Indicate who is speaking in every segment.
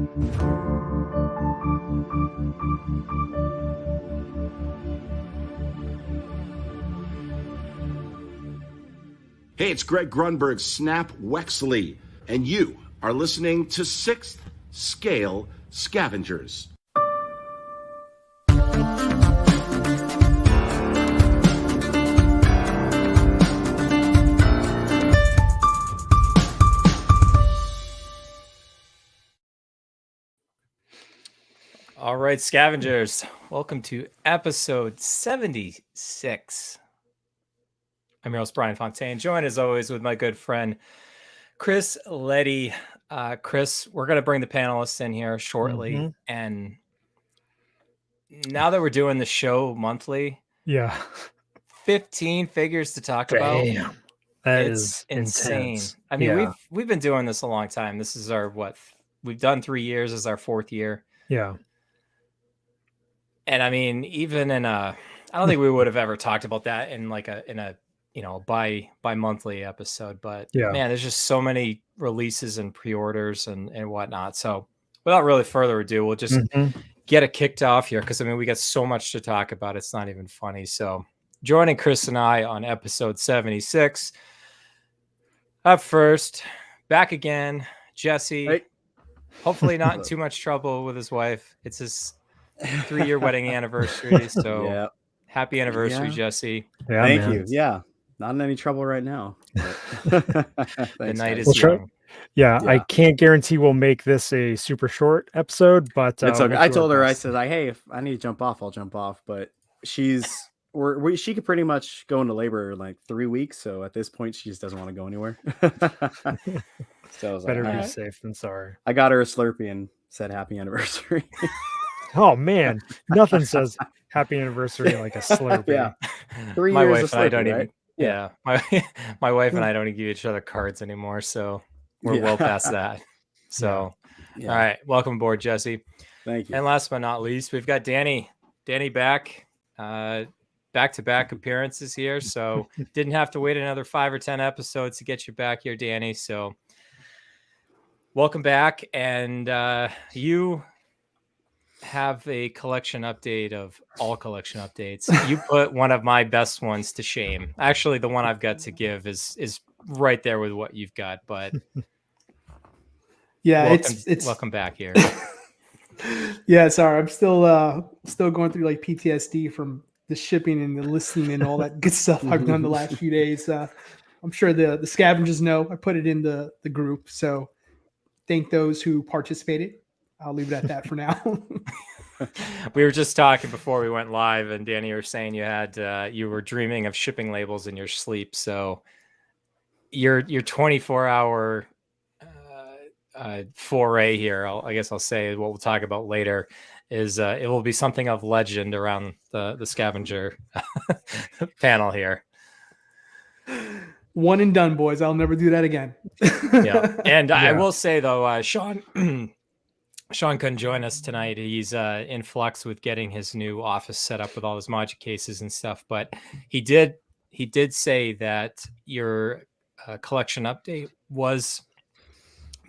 Speaker 1: Hey, it's Greg Grunberg, Snap Wexley, and you are listening to 6th Scale Scavengers.
Speaker 2: All right, Scavengers, welcome to episode 76. I'm your host, Brian Fontaine, joined as always with my good friend, Chris Letty. Chris, we're going to bring the panelists in here shortly. And now that we're doing the show monthly, 15 figures to talk about.
Speaker 3: That
Speaker 2: it's
Speaker 3: is
Speaker 2: insane.
Speaker 3: intense.
Speaker 2: I mean, we've been doing this a long time. This is our, we've done 3 years. This is our 4th year.
Speaker 3: Yeah.
Speaker 2: And I mean, even in I don't think we would have ever talked about that in a bi-monthly episode, but man, there's just so many releases and pre-orders and whatnot. So without really further ado, we'll just get it kicked off here. Cause I mean, we got so much to talk about. It's not even funny. So joining Chris and I on episode 76 up first, back again, Jesse,
Speaker 4: hey.
Speaker 2: Hopefully not in too much trouble with his wife. It's his 3-year wedding anniversary. So happy anniversary, Jesse.
Speaker 4: Yeah, thank you. Yeah. Not in any trouble right now.
Speaker 2: The night is young.
Speaker 3: Yeah, I can't guarantee we'll make this a super short episode, but
Speaker 4: it's okay. I told her, I said, hey, if I need to jump off, I'll jump off. But she could pretty much go into labor in like 3 weeks. So at this point, she just doesn't want to go anywhere. So I was
Speaker 3: better
Speaker 4: like,
Speaker 3: be safe than sorry.
Speaker 4: I got her a Slurpee and said happy anniversary.
Speaker 3: Oh man, nothing says happy anniversary like a Slurpee.
Speaker 4: Yeah, 3
Speaker 2: my
Speaker 4: years.
Speaker 2: Wife and I don't even. Yeah, my wife and I don't even give each other cards anymore, so we're well past that. So, all right, welcome aboard, Jesse.
Speaker 4: Thank you.
Speaker 2: And last but not least, we've got Danny. Danny back, back-to-back appearances here, so didn't have to wait another 5 or 10 episodes to get you back here, Danny. So, welcome back, and you have a collection update of all collection updates. You put one of my best ones to shame. Actually, the one I've got to give is right there with what you've got, but
Speaker 5: yeah,
Speaker 2: it's welcome back here.
Speaker 5: Yeah, sorry, I'm still going through like PTSD from the shipping and the listing and all that good stuff I've done the last few days. I'm sure the scavengers know. I put it in the group, so thank those who participated. I'll leave it at that for now.
Speaker 2: We were just talking before we went live, and Danny, you were saying you were dreaming of shipping labels in your sleep. So your 24-hour foray here, I guess I'll say what we'll talk about later, is it will be something of legend around the scavenger panel here.
Speaker 5: One and done, boys. I'll never do that again.
Speaker 2: Yeah, and I will say though, Sean couldn't join us tonight. He's in flux with getting his new office set up with all his Magic cases and stuff. But he did say that your collection update was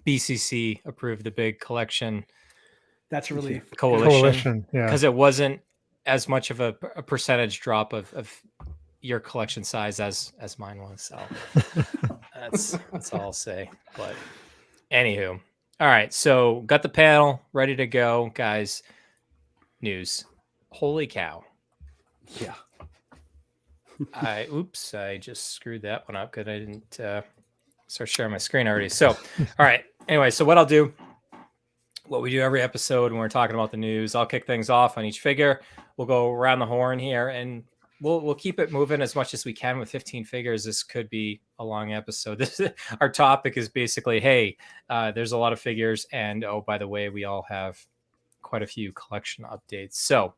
Speaker 2: BCC approved, the big collection.
Speaker 5: That's a relief.
Speaker 2: Coalition, because it wasn't as much of a percentage drop of your collection size as mine was. So that's all I'll say. But anywho. All right, so got the panel ready to go, guys. News. Holy cow.
Speaker 4: Yeah.
Speaker 2: I just screwed that one up because I didn't start sharing my screen already. So, all right. Anyway, so what we do every episode when we're talking about the news, I'll kick things off on each figure. We'll go around the horn here, and we'll keep it moving as much as we can with 15 figures. This could be a long episode. Our topic is basically, hey, there's a lot of figures, and oh, by the way, we all have quite a few collection updates. So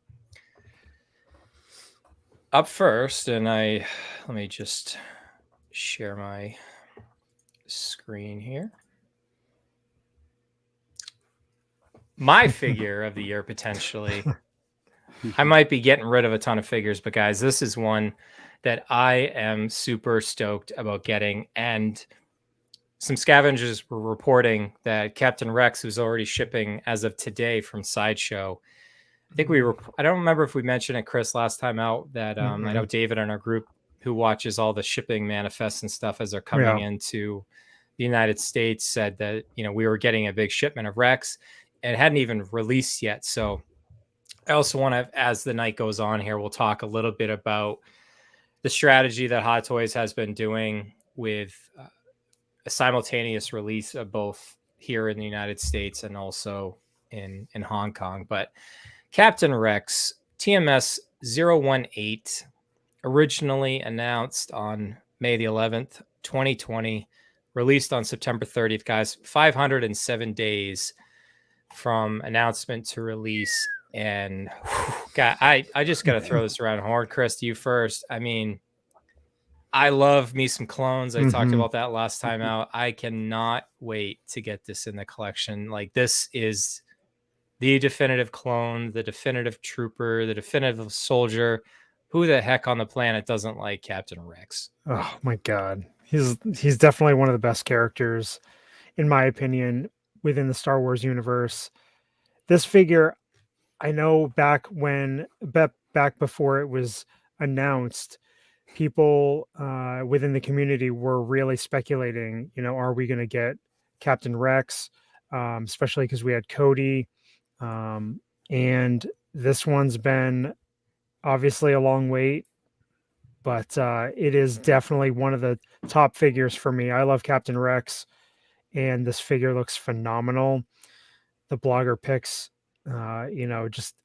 Speaker 2: up first, and let me just share my screen here. My figure of the year, potentially. I might be getting rid of a ton of figures, but guys, this is one that I am super stoked about getting. And some scavengers were reporting that Captain Rex, who's already shipping as of today from Sideshow, I think I don't remember if we mentioned it, Chris, last time out, that I know David in our group who watches all the shipping manifests and stuff as they're coming into the United States said that, we were getting a big shipment of Rex and it hadn't even released yet. So I also want to, as the night goes on here, we'll talk a little bit about the strategy that Hot Toys has been doing with a simultaneous release of both here in the United States and also in Hong Kong. But Captain Rex, TMS 018, originally announced on May the 11th, 2020, released on September 30th, guys. 507 days from announcement to release. And God, I just got to throw this around hard. Chris, to you first. I mean, I love me some clones. I talked about that last time out. I cannot wait to get this in the collection. Like, this is the definitive clone, the definitive trooper, the definitive soldier. Who the heck on the planet doesn't like Captain Rex?
Speaker 3: Oh my God. He's definitely one of the best characters, in my opinion, within the Star Wars universe. This figure, I know back before it was announced, people within the community were really speculating, are we going to get Captain Rex? Especially because we had Cody. And this one's been obviously a long wait, but it is definitely one of the top figures for me. I love Captain Rex, and this figure looks phenomenal. The blogger picks, just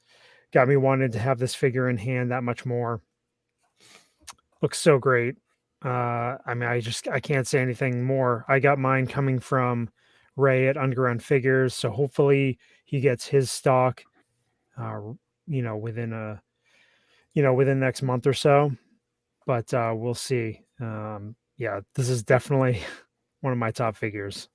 Speaker 3: got me wanting to have this figure in hand that much more. Looks so great. I can't say anything more. I got mine coming from Ray at Underground Figures, so hopefully he gets his stock within next month or so, but we'll see. This is definitely one of my top figures.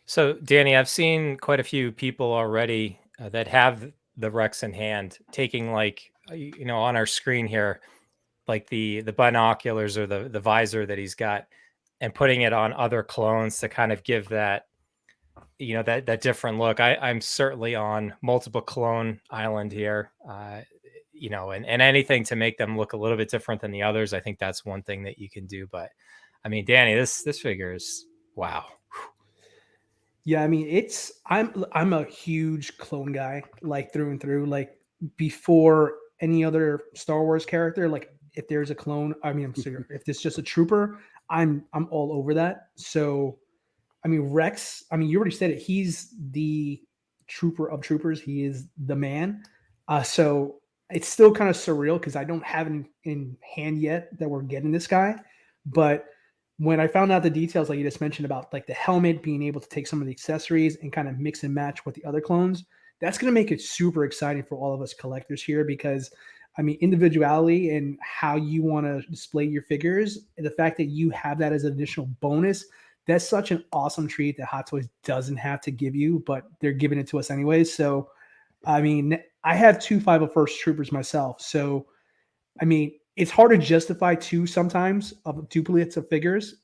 Speaker 2: So Danny, I've seen quite a few people already that have the Rex in hand, taking on our screen here, like the binoculars or the visor that he's got, and putting it on other clones to kind of give that that different look. I'm certainly on multiple clone island here, and anything to make them look a little bit different than the others. I think that's one thing that you can do. But I mean, Danny, this figure is wow.
Speaker 5: Yeah, I mean, I'm a huge clone guy, like through and through. Like, before any other Star Wars character, like if there's a clone, if it's just a trooper, I'm all over that. So, I mean, Rex, you already said it. He's the trooper of troopers. He is the man. So it's still kind of surreal because I don't have it in hand yet that we're getting this guy. But when I found out the details, like you just mentioned about like the helmet, being able to take some of the accessories and kind of mix and match with the other clones, that's going to make it super exciting for all of us collectors here, because individuality and how you want to display your figures, and the fact that you have that as an additional bonus, that's such an awesome treat that Hot Toys doesn't have to give you, but they're giving it to us anyways. So, I have 2 501st Troopers myself. So, it's hard to justify two sometimes of duplicates of figures,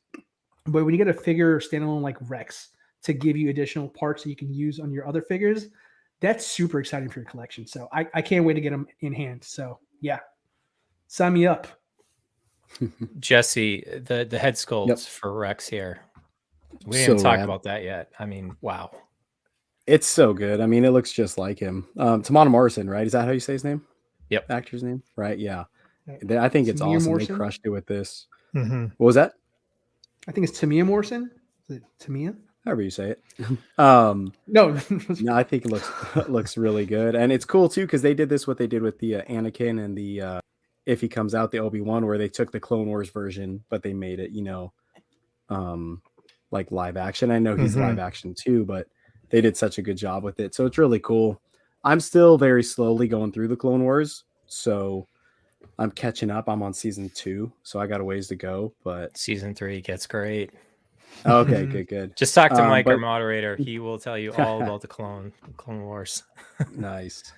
Speaker 5: but when you get a figure standalone like Rex to give you additional parts that you can use on your other figures, that's super exciting for your collection. So I can't wait to get them in hand. So yeah, sign me up.
Speaker 2: Jesse, the head sculpts for Rex here. We didn't talk about that yet. Wow.
Speaker 4: It's so good. It looks just like him. Tamana Morrison, right? Is that how you say his name?
Speaker 2: Yep.
Speaker 4: Actor's name, right? Yeah. I think it's
Speaker 5: Tamia
Speaker 4: awesome.
Speaker 5: Morrison?
Speaker 4: They crushed it with this.
Speaker 3: Mm-hmm.
Speaker 4: What was that?
Speaker 5: I think it's Tamia Morrison. Is it Tamia?
Speaker 4: However you say it.
Speaker 5: No,
Speaker 4: I think it looks really good, and it's cool too because they did what they did with the Anakin and the if he comes out, the Obi-Wan, where they took the Clone Wars version, but they made it like live action. I know he's live action too, but they did such a good job with it, so it's really cool. I'm still very slowly going through the Clone Wars, so I'm catching up. I'm on season 2, so I got a ways to go, but
Speaker 2: season 3 gets great.
Speaker 4: Okay, good.
Speaker 2: Just talk to Mike, our moderator. He will tell you all about the Clone Wars.
Speaker 4: Nice.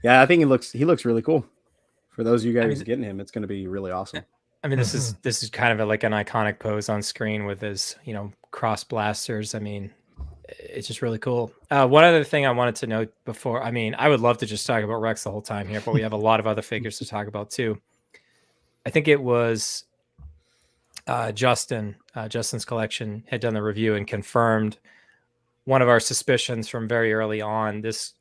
Speaker 4: Yeah, I think he looks really cool. For those of you guys getting him, it's going to be really awesome.
Speaker 2: I mean, this is kind of like an iconic pose on screen with his, cross blasters. I mean, it's just really cool. One other thing I wanted to note before, I mean, I would love to just talk about Rex the whole time here, but we have a lot of other figures to talk about too. I think it was Justin's collection had done the review and confirmed one of our suspicions from very early on. This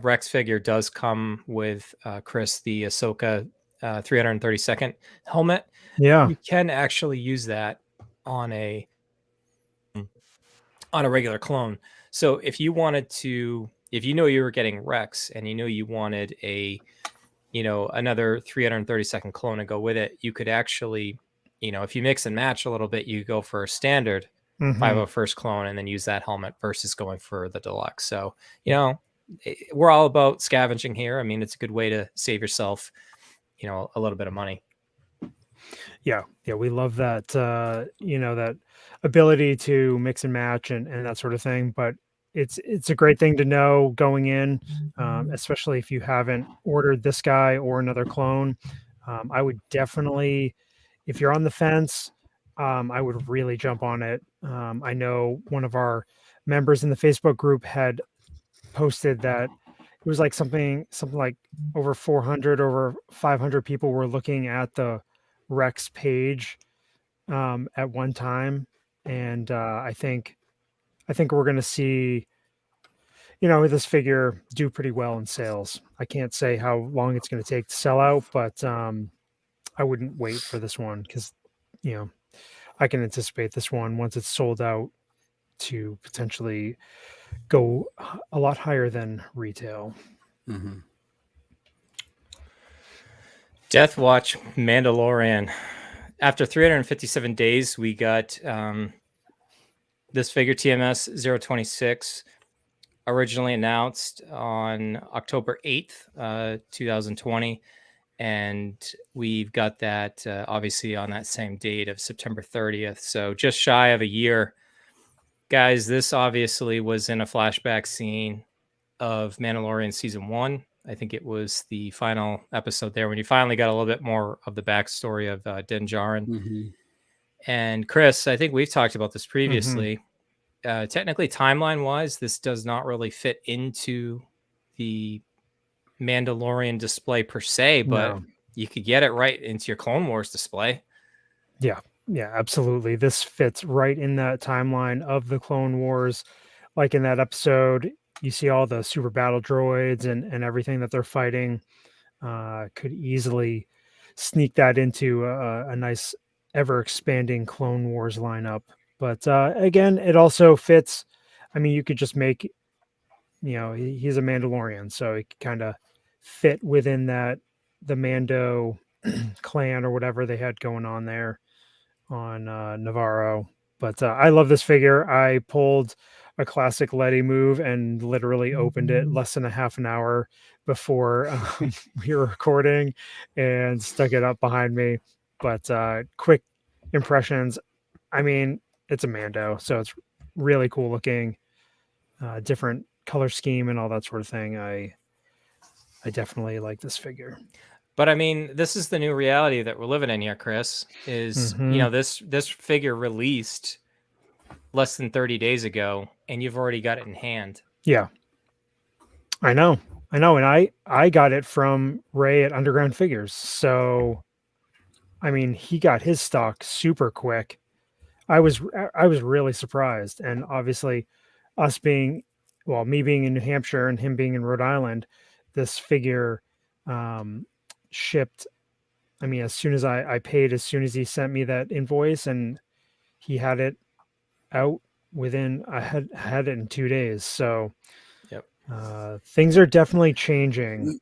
Speaker 2: Rex figure does come with Chris, the Ahsoka 332nd helmet.
Speaker 3: Yeah,
Speaker 2: you can actually use that on a regular clone. So if you wanted to, if you were getting Rex and you wanted a, another 332nd clone to go with it, you could actually, if you mix and match a little bit, you go for a standard 501st clone and then use that helmet versus going for the deluxe. So, we're all about scavenging here. I mean, it's a good way to save yourself, a little bit of money.
Speaker 3: Yeah, we love that, that ability to mix and match and that sort of thing. But it's a great thing to know going in, especially if you haven't ordered this guy or another clone. I would definitely, if you're on the fence, I would really jump on it. I know one of our members in the Facebook group had posted that it was like something like over 400, over 500 people were looking at the Rex page at one time, and I think we're going to see, this figure do pretty well in sales. I can't say how long it's going to take to sell out, but I wouldn't wait for this one because I can anticipate this one once it's sold out to potentially go a lot higher than retail.
Speaker 4: Mm-hmm.
Speaker 2: Death Watch Mandalorian. After 357 days, we got this figure, TMS 026, originally announced on October 8th, 2020. And we've got that obviously on that same date of September 30th. So just shy of a year. Guys, this obviously was in a flashback scene of Mandalorian season 1. I think it was the final episode there when you finally got a little bit more of the backstory of Din Djarin.
Speaker 4: Mm-hmm.
Speaker 2: And Chris, I think we've talked about this previously. Technically, timeline-wise, this does not really fit into the Mandalorian display per se, but you could get it right into your Clone Wars display.
Speaker 3: Yeah, absolutely. This fits right in that timeline of the Clone Wars. Like in that episode, you see all the super battle droids and everything that they're fighting. Could easily sneak that into a nice ever-expanding Clone Wars lineup. But again, it also fits. I mean, you could just make, he's a Mandalorian, so it kind of fit within that, the Mando clan or whatever they had going on there on Navarro. But I love this figure. I pulled a classic Letty move and literally opened it less than a half an hour before we were recording and stuck it up behind me. But quick impressions. I mean, it's a Mando, so it's really cool looking, different color scheme and all that sort of thing. I definitely like this figure.
Speaker 2: But I mean, this is the new reality that we're living in here, Chris, is, this figure released less than 30 days ago and you've already got it in hand.
Speaker 3: Yeah, I know. And I got it from Ray at Underground Figures. So, I mean, he got his stock super quick. I was really surprised. And obviously me being in New Hampshire and him being in Rhode Island, this figure shipped. I mean, as soon as I paid, as soon as he sent me that invoice, and he had it out within, I had it in 2 days. So
Speaker 2: yep.
Speaker 3: Things are definitely changing,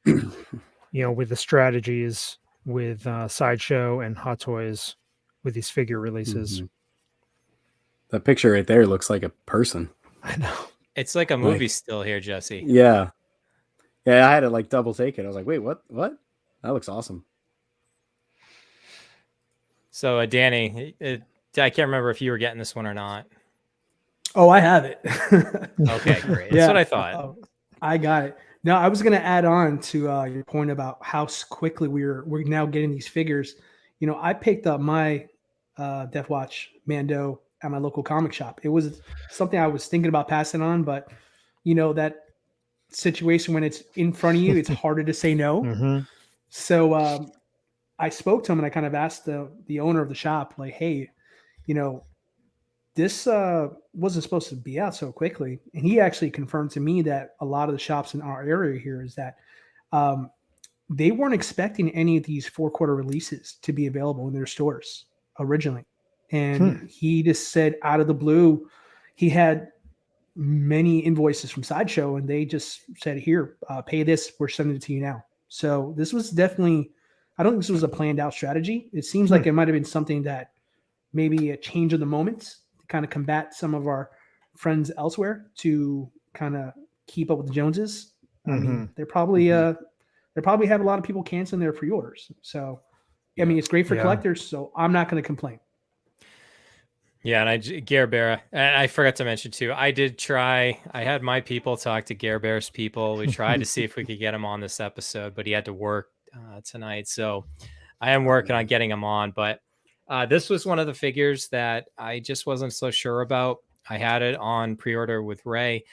Speaker 3: with the strategies with Sideshow and Hot Toys with these figure releases.
Speaker 4: Mm-hmm. That picture right there looks like a person.
Speaker 3: I know.
Speaker 2: It's like a movie still here, Jesse.
Speaker 4: Yeah. Yeah, I had to double take it. I was like, wait, what? What? That looks awesome.
Speaker 2: So, Danny, I can't remember if you were getting this one or not.
Speaker 5: Oh, I have it.
Speaker 2: Okay, great. That's what I thought.
Speaker 5: I got it. Now, I was going to add on to your point about how quickly we're now getting these figures. I picked up my Death Watch Mando at my local comic shop. It was something I was thinking about passing on, but that situation when it's in front of you, it's harder to say no.
Speaker 3: Mm-hmm.
Speaker 5: So I spoke to him and I kind of asked the owner of the shop, like, hey, this wasn't supposed to be out so quickly. And he actually confirmed to me that a lot of the shops in our area here is that they weren't expecting any of these 4-quarter releases to be available in their stores originally. And he just said out of the blue, he had many invoices from Sideshow and they just said, here, pay this. We're sending it to you now. So this was definitely, I don't think this was a planned out strategy. It seems like it might've been something that maybe a change of the moment to kind of combat some of our friends elsewhere to kind of keep up with the Joneses. I mean, they're probably, they probably have a lot of people canceling their pre-orders. So, I mean, it's great for collectors, so I'm not going to complain.
Speaker 2: Yeah, and Gare and I forgot to mention too, I had my people talk to Gare Bear's people. We tried to see if we could get him on this episode, but he had to work tonight. So I am working on getting him on, but this was one of the figures that I just wasn't so sure about. I had it on pre-order with Ray,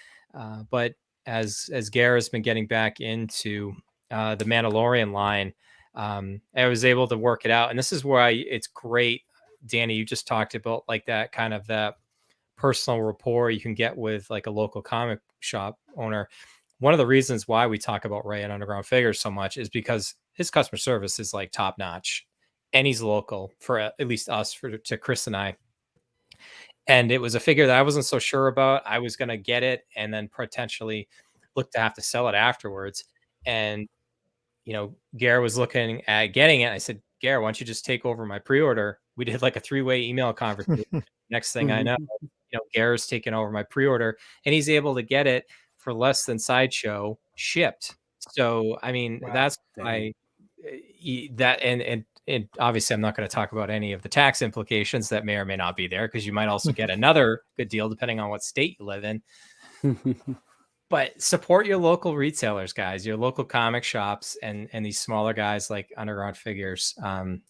Speaker 2: but as Gare has been getting back into the Mandalorian line, I was able to work it out. And this is why it's great, Danny, you just talked about like that kind of that personal rapport you can get with like a local comic shop owner. One of the reasons why we talk about Ray and Underground Figures so much is because his customer service is like top notch, and he's local for at least us, to Chris and I. And it was a figure that I wasn't so sure about. I was going to get it and then potentially look to have to sell it afterwards. And Gare was looking at getting it. I said, Gare, why don't you just take over my pre-order? We did like a 3-way email conversation. Next thing I know, Gare's taking over my pre-order, and he's able to get it for less than Sideshow shipped. So, I mean, that's why that, and obviously I'm not going to talk about any of the tax implications that may or may not be there, because you might also get another good deal depending on what state you live in. But support your local retailers, guys, your local comic shops, and these smaller guys like Underground Figures.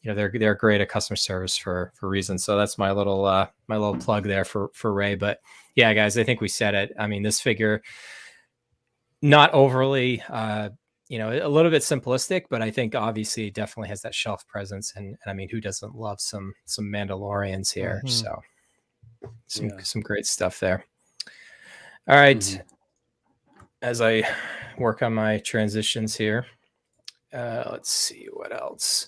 Speaker 2: They're great at customer service for reasons. So that's my little plug there for Ray. But yeah, guys, I think we said it. I mean, this figure, not overly, a little bit simplistic, but I think obviously it definitely has that shelf presence. And I mean, who doesn't love some Mandalorians here? So some great stuff there. All right. As I work on my transitions here, let's see what else.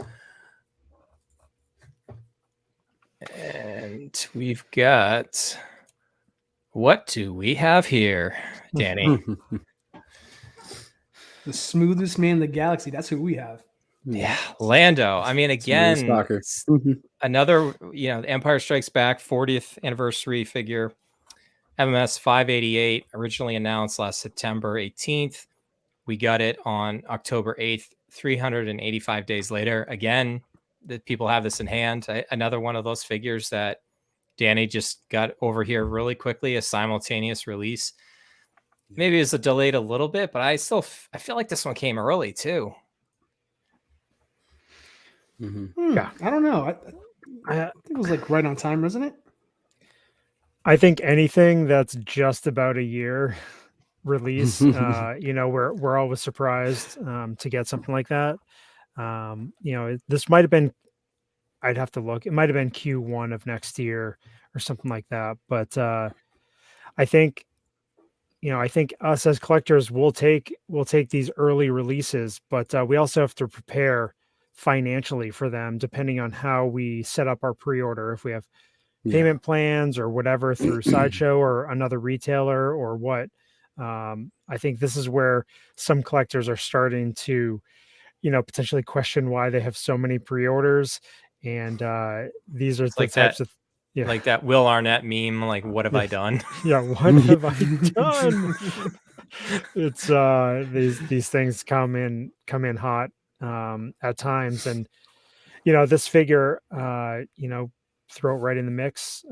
Speaker 2: And we've got, what do we have here, Danny?
Speaker 5: The smoothest man in the galaxy. That's who we have.
Speaker 2: Yeah, Lando. I mean, again, another, Empire Strikes Back 40th anniversary figure. MMS 588, originally announced last September 18th. We got it on October 8th, 385 days later. Again, that people have this in hand. Another one of those figures that Danny just got over here really quickly, a simultaneous release. Maybe it's delayed a little bit, but I feel like this one came early too.
Speaker 5: Yeah, I don't know. I think it was like right on time, wasn't it?
Speaker 3: I think anything that's just about a year release, we're always surprised to get something like that. This might have been, I'd have to look. It might have been Q1 of next year or something like that. But I think us as collectors will take these early releases, but we also have to prepare financially for them, depending on how we set up our pre-order. If we have payment plans or whatever through Sideshow or another retailer or what. I think this is where some collectors are starting to, potentially question why they have so many pre-orders. And these are the types of,
Speaker 2: like that Will Arnett meme, like, what have I done?
Speaker 3: Yeah, what have I done? It's these things come in hot at times. And, this figure, throw it right in the mix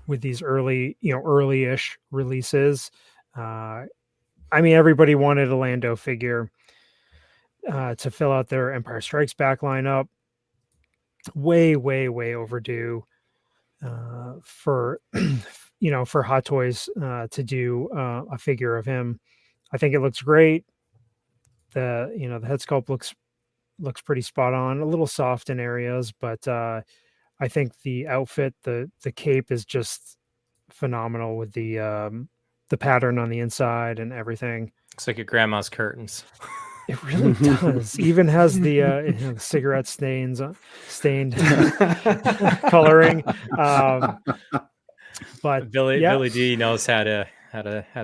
Speaker 3: with these early-ish releases. I mean, everybody wanted a Lando figure to fill out their Empire Strikes Back lineup. way overdue for for Hot Toys to do a figure of him. I think it looks great. The the head sculpt looks pretty spot on, a little soft in areas, but I think the outfit, the cape is just phenomenal with the pattern on the inside and everything.
Speaker 2: Looks like your grandma's curtains.
Speaker 3: It really does. Even has the cigarette stained coloring. But
Speaker 2: Billy D knows how to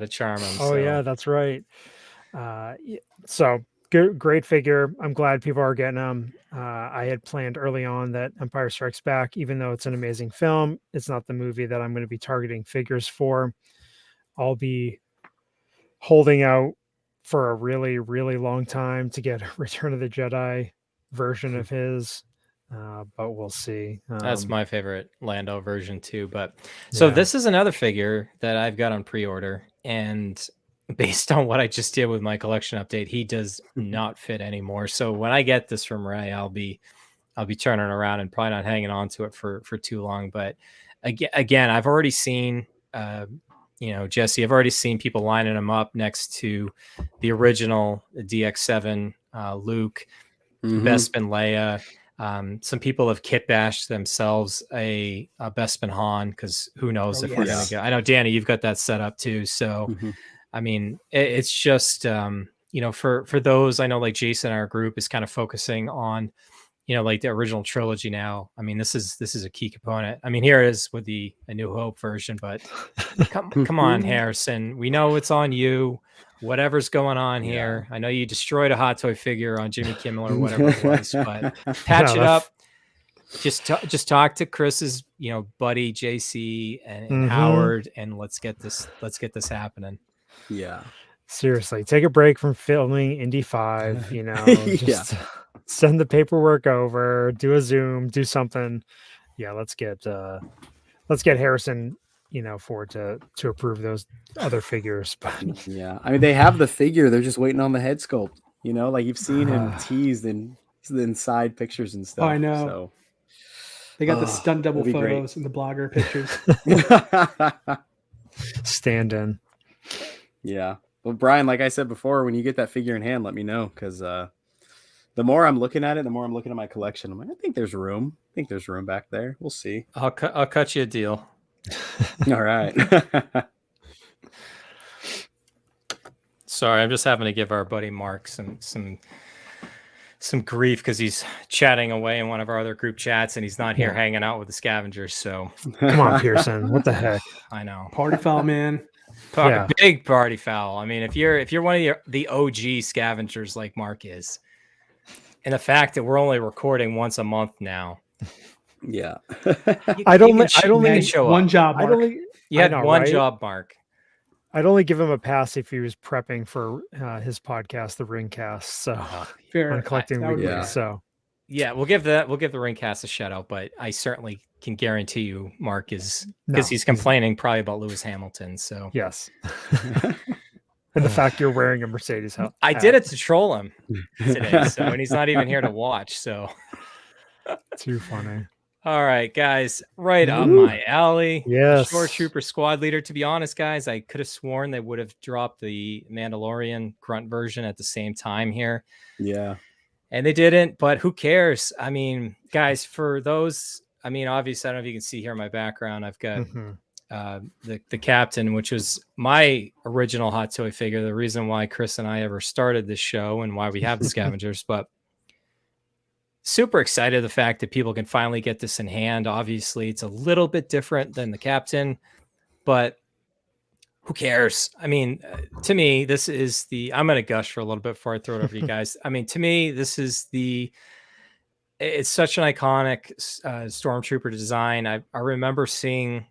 Speaker 2: charm him.
Speaker 3: Oh yeah, that's right. So great figure. I'm glad people are getting them. I had planned early on that Empire Strikes Back, even though it's an amazing film, it's not the movie that I'm going to be targeting figures for. I'll be holding out for a really long time to get a Return of the Jedi version of his, but we'll see.
Speaker 2: That's my favorite Lando version too. But so this is another figure that I've got on pre-order, and based on what I just did with my collection update, he does not fit anymore. So when I get this from Ray, I'll be turning around and probably not hanging on to it for too long. But again, I've already seen Jesse, I've already seen people lining him up next to the original DX7 Luke, Bespin Leia. Some people have kit bashed themselves a Bespin Han, because who knows if we're going to get. I know, Danny, you've got that set up too. So, I mean, it's just, for those, I know like Jason, our group is kind of focusing on, like the original trilogy now. I mean, this is a key component. I mean, here it is with the A New Hope version, but come on, Harrison. We know it's on you. Whatever's going on here. I know you destroyed a Hot Toy figure on Jimmy Kimmel or whatever it was, but patch it up. Just talk to Chris's, buddy JC and Howard, and let's get this happening.
Speaker 4: Yeah.
Speaker 3: Seriously, take a break from filming Indy 5, just send the paperwork over, do a Zoom, do something. Yeah, let's get Harrison, Ford to approve those other figures. But
Speaker 4: yeah, I mean, they have the figure, they're just waiting on the head sculpt, like you've seen him teased in the inside pictures and stuff.
Speaker 5: Oh, I know.
Speaker 4: So
Speaker 5: they got the stunt double photos and the blogger pictures.
Speaker 3: Stand in.
Speaker 4: Yeah. Well, Brian, like I said before, when you get that figure in hand, let me know, because the more I'm looking at it, the more I'm looking at my collection. I'm like, I think there's room. Back there. We'll see.
Speaker 2: I'll cut you a deal.
Speaker 4: All right.
Speaker 2: Sorry, I'm just having to give our buddy Mark some grief because he's chatting away in one of our other group chats, and he's not here hanging out with the Scavengers. So
Speaker 3: come on, Pearson. What the heck?
Speaker 2: I know.
Speaker 5: Party foul, man.
Speaker 2: Big party foul. I mean, if you're one of the OG Scavengers like Mark is, and the fact that we're only recording once a month now.
Speaker 4: Yeah.
Speaker 3: I'd only
Speaker 5: show one job. Mark.
Speaker 2: You had one job, Mark.
Speaker 3: I'd only give him a pass if he was prepping for his podcast, the Ringcast. So
Speaker 5: fair.
Speaker 3: On collecting weekly. So
Speaker 2: yeah, we'll give the Ringcast a shout out, but I certainly can guarantee you Mark is, because he's complaining probably about Lewis Hamilton. So
Speaker 3: yes. And the fact you're wearing a Mercedes hat.
Speaker 2: I did it to troll him today, and he's not even here to watch. So
Speaker 3: too funny.
Speaker 2: All right, guys, right up my alley.
Speaker 3: Yes.
Speaker 2: Shoretrooper Squad Leader. To be honest, guys, I could have sworn they would have dropped the Mandalorian grunt version at the same time here.
Speaker 4: Yeah.
Speaker 2: And they didn't, but who cares? I mean, guys, for those, I mean, obviously, I don't know if you can see here in my background, I've got the Captain, which was my original Hot Toy figure, the reason why Chris and I ever started this show and why we have the Scavengers, but super excited the fact that people can finally get this in hand. Obviously, it's a little bit different than the Captain, but who cares? I mean, to me, this is I'm going to gush for a little bit before I throw it over to you guys. I mean, to me, this is it's such an iconic Stormtrooper design. I remember seeing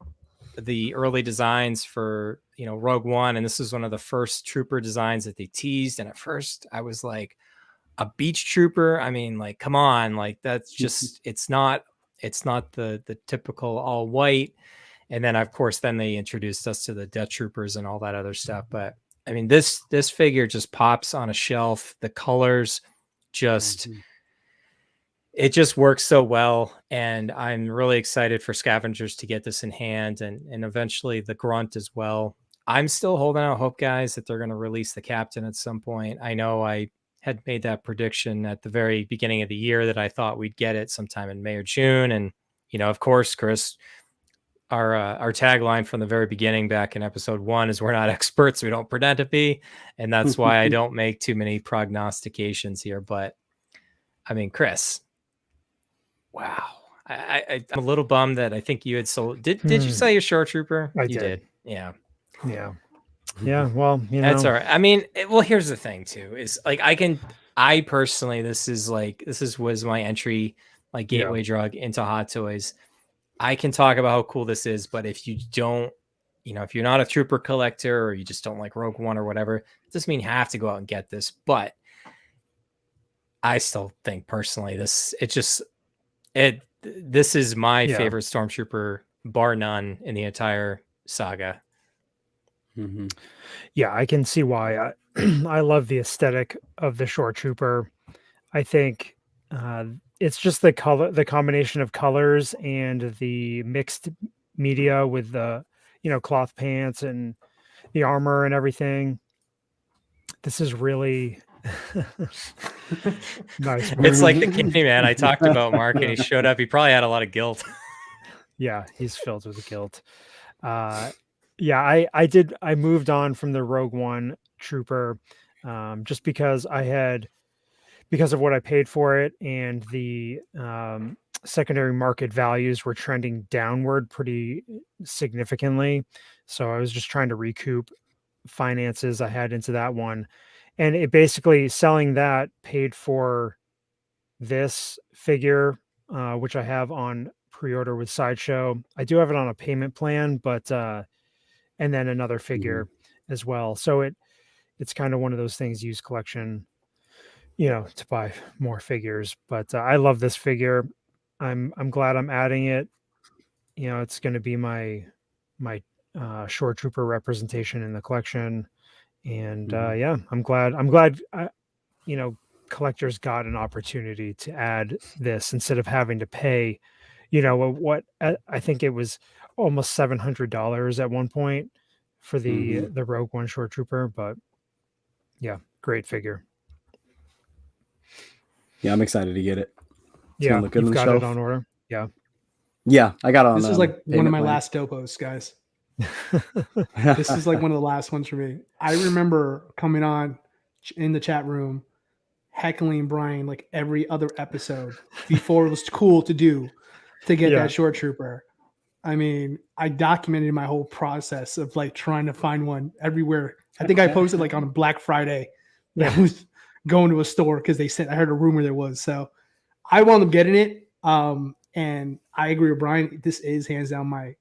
Speaker 2: the early designs for, Rogue One, and this is one of the first trooper designs that they teased. And at first I was like, a beach trooper? I mean, like, come on, like that's just, it's not the typical all white. And then of course, then they introduced us to the Death Troopers and all that other stuff. But I mean, this figure just pops on a shelf. The colors just, it just works so well, and I'm really excited for Scavengers to get this in hand, and eventually the Grunt as well. I'm still holding out hope, guys, that they're going to release the Captain at some point. I know I had made that prediction at the very beginning of the year that I thought we'd get it sometime in May or June, and of course, Chris, our tagline from the very beginning back in episode 1 is we're not experts, we don't pretend to be, and that's why I don't make too many prognostications here. But I mean, Chris, wow, I'm a little bummed that I think you had sold. Did you sell your Shoretrooper?
Speaker 3: I
Speaker 2: You
Speaker 3: did.
Speaker 2: Yeah.
Speaker 3: Well,
Speaker 2: that's all right. I mean, well, here's the thing too, is like I personally, this was my entry, like gateway drug into Hot Toys. I can talk about how cool this is, but if you don't, if you're not a trooper collector or you just don't like Rogue One or whatever, it doesn't mean you have to go out and get this. But I still think personally, this is my favorite Stormtrooper, bar none, in the entire saga.
Speaker 3: Mm-hmm. Yeah, I can see why. I love the aesthetic of the Shoretrooper. I think it's just the combination of colors and the mixed media with the cloth pants and the armor and everything. This is really nice.
Speaker 2: It's like the Candyman I talked about, Mark, and he showed up. He probably had a lot of guilt.
Speaker 3: Yeah, he's filled with guilt. I moved on from the Rogue One Trooper just because of what I paid for it, and the secondary market values were trending downward pretty significantly. So I was just trying to recoup finances I had into that one. And it basically, selling that paid for this figure, which I have on pre-order with Sideshow. I do have it on a payment plan, but and then another figure as well. So it's kind of one of those things, used collection, to buy more figures. But I love this figure. I'm glad I'm adding it. It's going to be my Shoretrooper representation in the collection. And I'm glad collectors got an opportunity to add this instead of having to pay, what I think it was almost $700 at one point for the Rogue One Shoretrooper. But yeah, great figure.
Speaker 4: Yeah, I'm excited to get it.
Speaker 3: Yeah, you've got it on order.
Speaker 4: Yeah, I got it on.
Speaker 5: This is like one of my last dopos, guys. This is like one of the last ones for me. I remember coming on in the chat room, heckling Bryan like every other episode before it was cool to get that Shoretrooper. I mean, I documented my whole process of like trying to find one everywhere. I think I posted like on Black Friday that I was going to a store because I heard a rumor there was. So I wound up getting it. And I agree with Bryan. This is hands down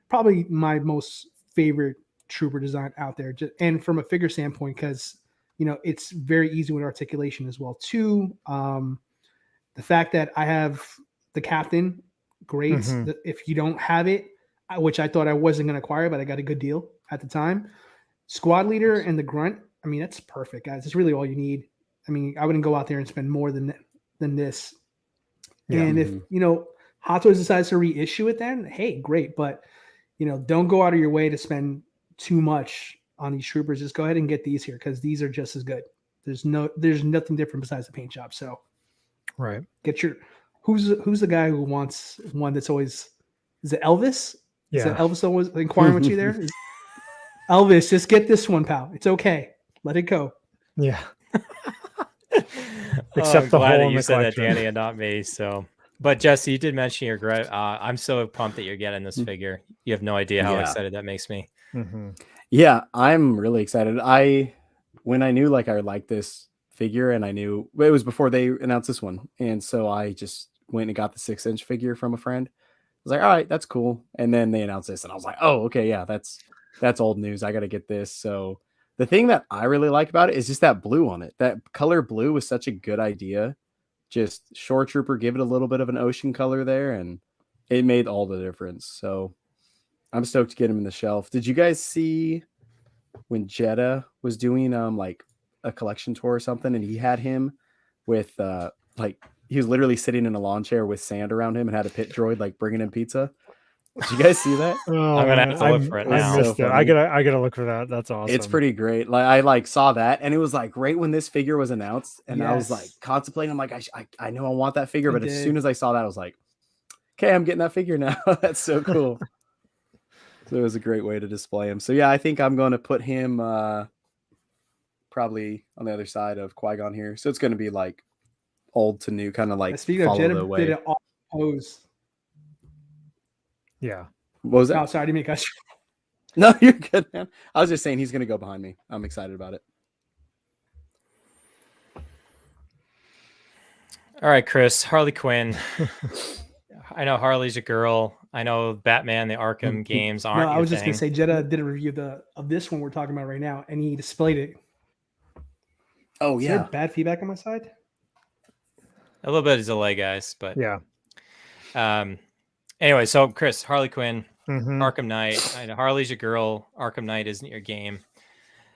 Speaker 5: probably my most favorite trooper design out there. And from a figure standpoint, because it's very easy with articulation as well. Two, the fact that I have the Captain, great. If you don't have it, which I thought I wasn't going to acquire, but I got a good deal at the time. Squad Leader and the Grunt. I mean, that's perfect, guys. It's really all you need. I mean, I wouldn't go out there and spend more than this. Yeah. And if Hot Toys decides to reissue it, then hey, great. But don't go out of your way to spend too much on these troopers. Just go ahead and get these here because these are just as good. There's nothing different besides the paint job. So,
Speaker 3: right,
Speaker 5: get your who's the guy who wants one that's always, is it Elvis?
Speaker 3: Yeah,
Speaker 5: is it Elvis always inquiring with you there? Elvis, just get this one, pal. It's okay. Let it go.
Speaker 3: Yeah.
Speaker 2: Except the glad that you said that, Danny, and not me. So. But Jesse, you did mention your regret. I'm so pumped that you're getting this figure. You have no idea how excited that makes me.
Speaker 4: Yeah, I'm really excited. When I knew I liked this figure, and I knew it was before they announced this one, and so I just went and got the 6-inch figure from a friend. I was like, all right, that's cool. And then they announced this, and I was like, oh, okay, yeah, that's old news. I got to get this. So the thing that I really like about it is just that blue on it. That color blue was such a good idea. Just Shoretrooper, give it a little bit of an ocean color there, and it made all the difference. So I'm stoked to get him in the shelf. Did you guys see when Jeddah was doing like a collection tour or something, and he had him with he was literally sitting in a lawn chair with sand around him and had a pit droid like bringing him pizza. Did you guys see that?
Speaker 3: Oh,
Speaker 2: I'm gonna have to look for it now.
Speaker 3: I missed
Speaker 4: So
Speaker 3: it. I gotta look for that. That's awesome.
Speaker 4: It's pretty great. Like I like saw that, and it was like right when this figure was announced, and I was like contemplating. I'm like, I know I want that figure, but as soon as I saw that, I was like, okay, I'm getting that figure now. That's so cool. So it was a great way to display him. So yeah, I think I'm going to put him probably on the other side of Qui-Gon here. So it's going to be like old to new, kind of like
Speaker 5: speaking of Jedi, did it all pose.
Speaker 3: Yeah.
Speaker 4: What was that?
Speaker 5: Oh, sorry, I didn't make us.
Speaker 4: No, you're good, man. I was just saying he's going to go behind me. I'm excited about it.
Speaker 2: All right, Chris, Harley Quinn. I know Harley's a girl. I know Batman, the Arkham games aren't.
Speaker 5: No, I was just going to say Jedi did a review of this one we're talking about right now, and he displayed it.
Speaker 4: Oh,
Speaker 5: Is
Speaker 4: yeah.
Speaker 5: there bad feedback on my side?
Speaker 2: A little bit of delay, guys, but
Speaker 3: yeah.
Speaker 2: Anyway, so Chris, Harley Quinn,
Speaker 3: Mm-hmm.
Speaker 2: Arkham Knight. I know Harley's your girl. Arkham Knight isn't your game.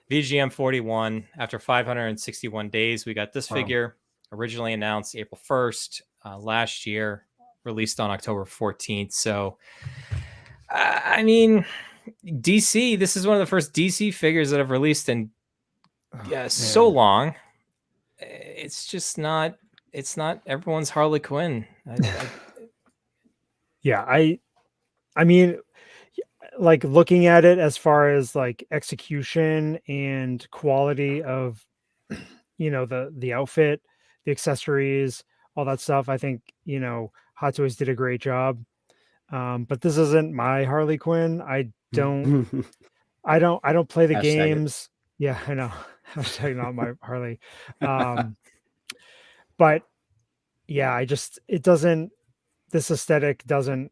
Speaker 2: VGM 41. After 561 days, we got this figure. Originally announced April 1st last year, released on October 14th. So, I mean, DC. This is one of the first DC figures that I've released in so long. It's just not. It's not everyone's Harley Quinn.
Speaker 3: I mean, like looking at it as far as like execution and quality of, you know, the outfit, the accessories, all that stuff. I think, you know, Hot Toys did a great job. But this isn't my Harley Quinn. I don't play the games. Yeah, I know. Hashtag not my Harley. But yeah, this aesthetic doesn't,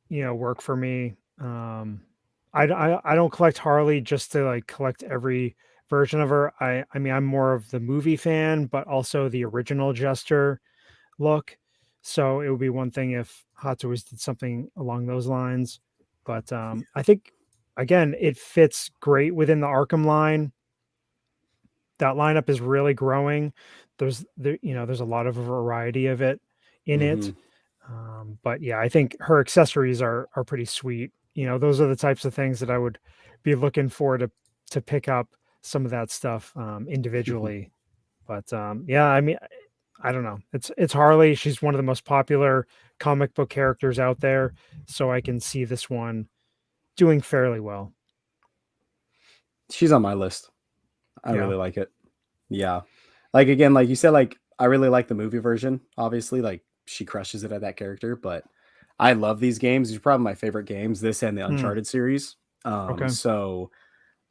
Speaker 3: you know, work for me. I don't collect Harley just to like collect every version of her. I mean, I'm more of the movie fan, but also the original Jester look. So it would be one thing if Hot Toys did something along those lines. But I think, again, it fits great within the Arkham line. That lineup is really growing. There's a lot of variety of it in it. But yeah, I think her accessories are pretty sweet. You know, those are the types of things that I would be looking for to pick up some of that stuff individually. But yeah, I mean, I don't know. It's Harley. She's one of the most popular comic book characters out there, so I can see this one doing fairly well.
Speaker 4: She's on my list. I really like it. Yeah. Like, again, like you said, like, I really like the movie version, obviously. Like, she crushes it at that character, but I love these games. These are probably my favorite games, this and the Uncharted series. So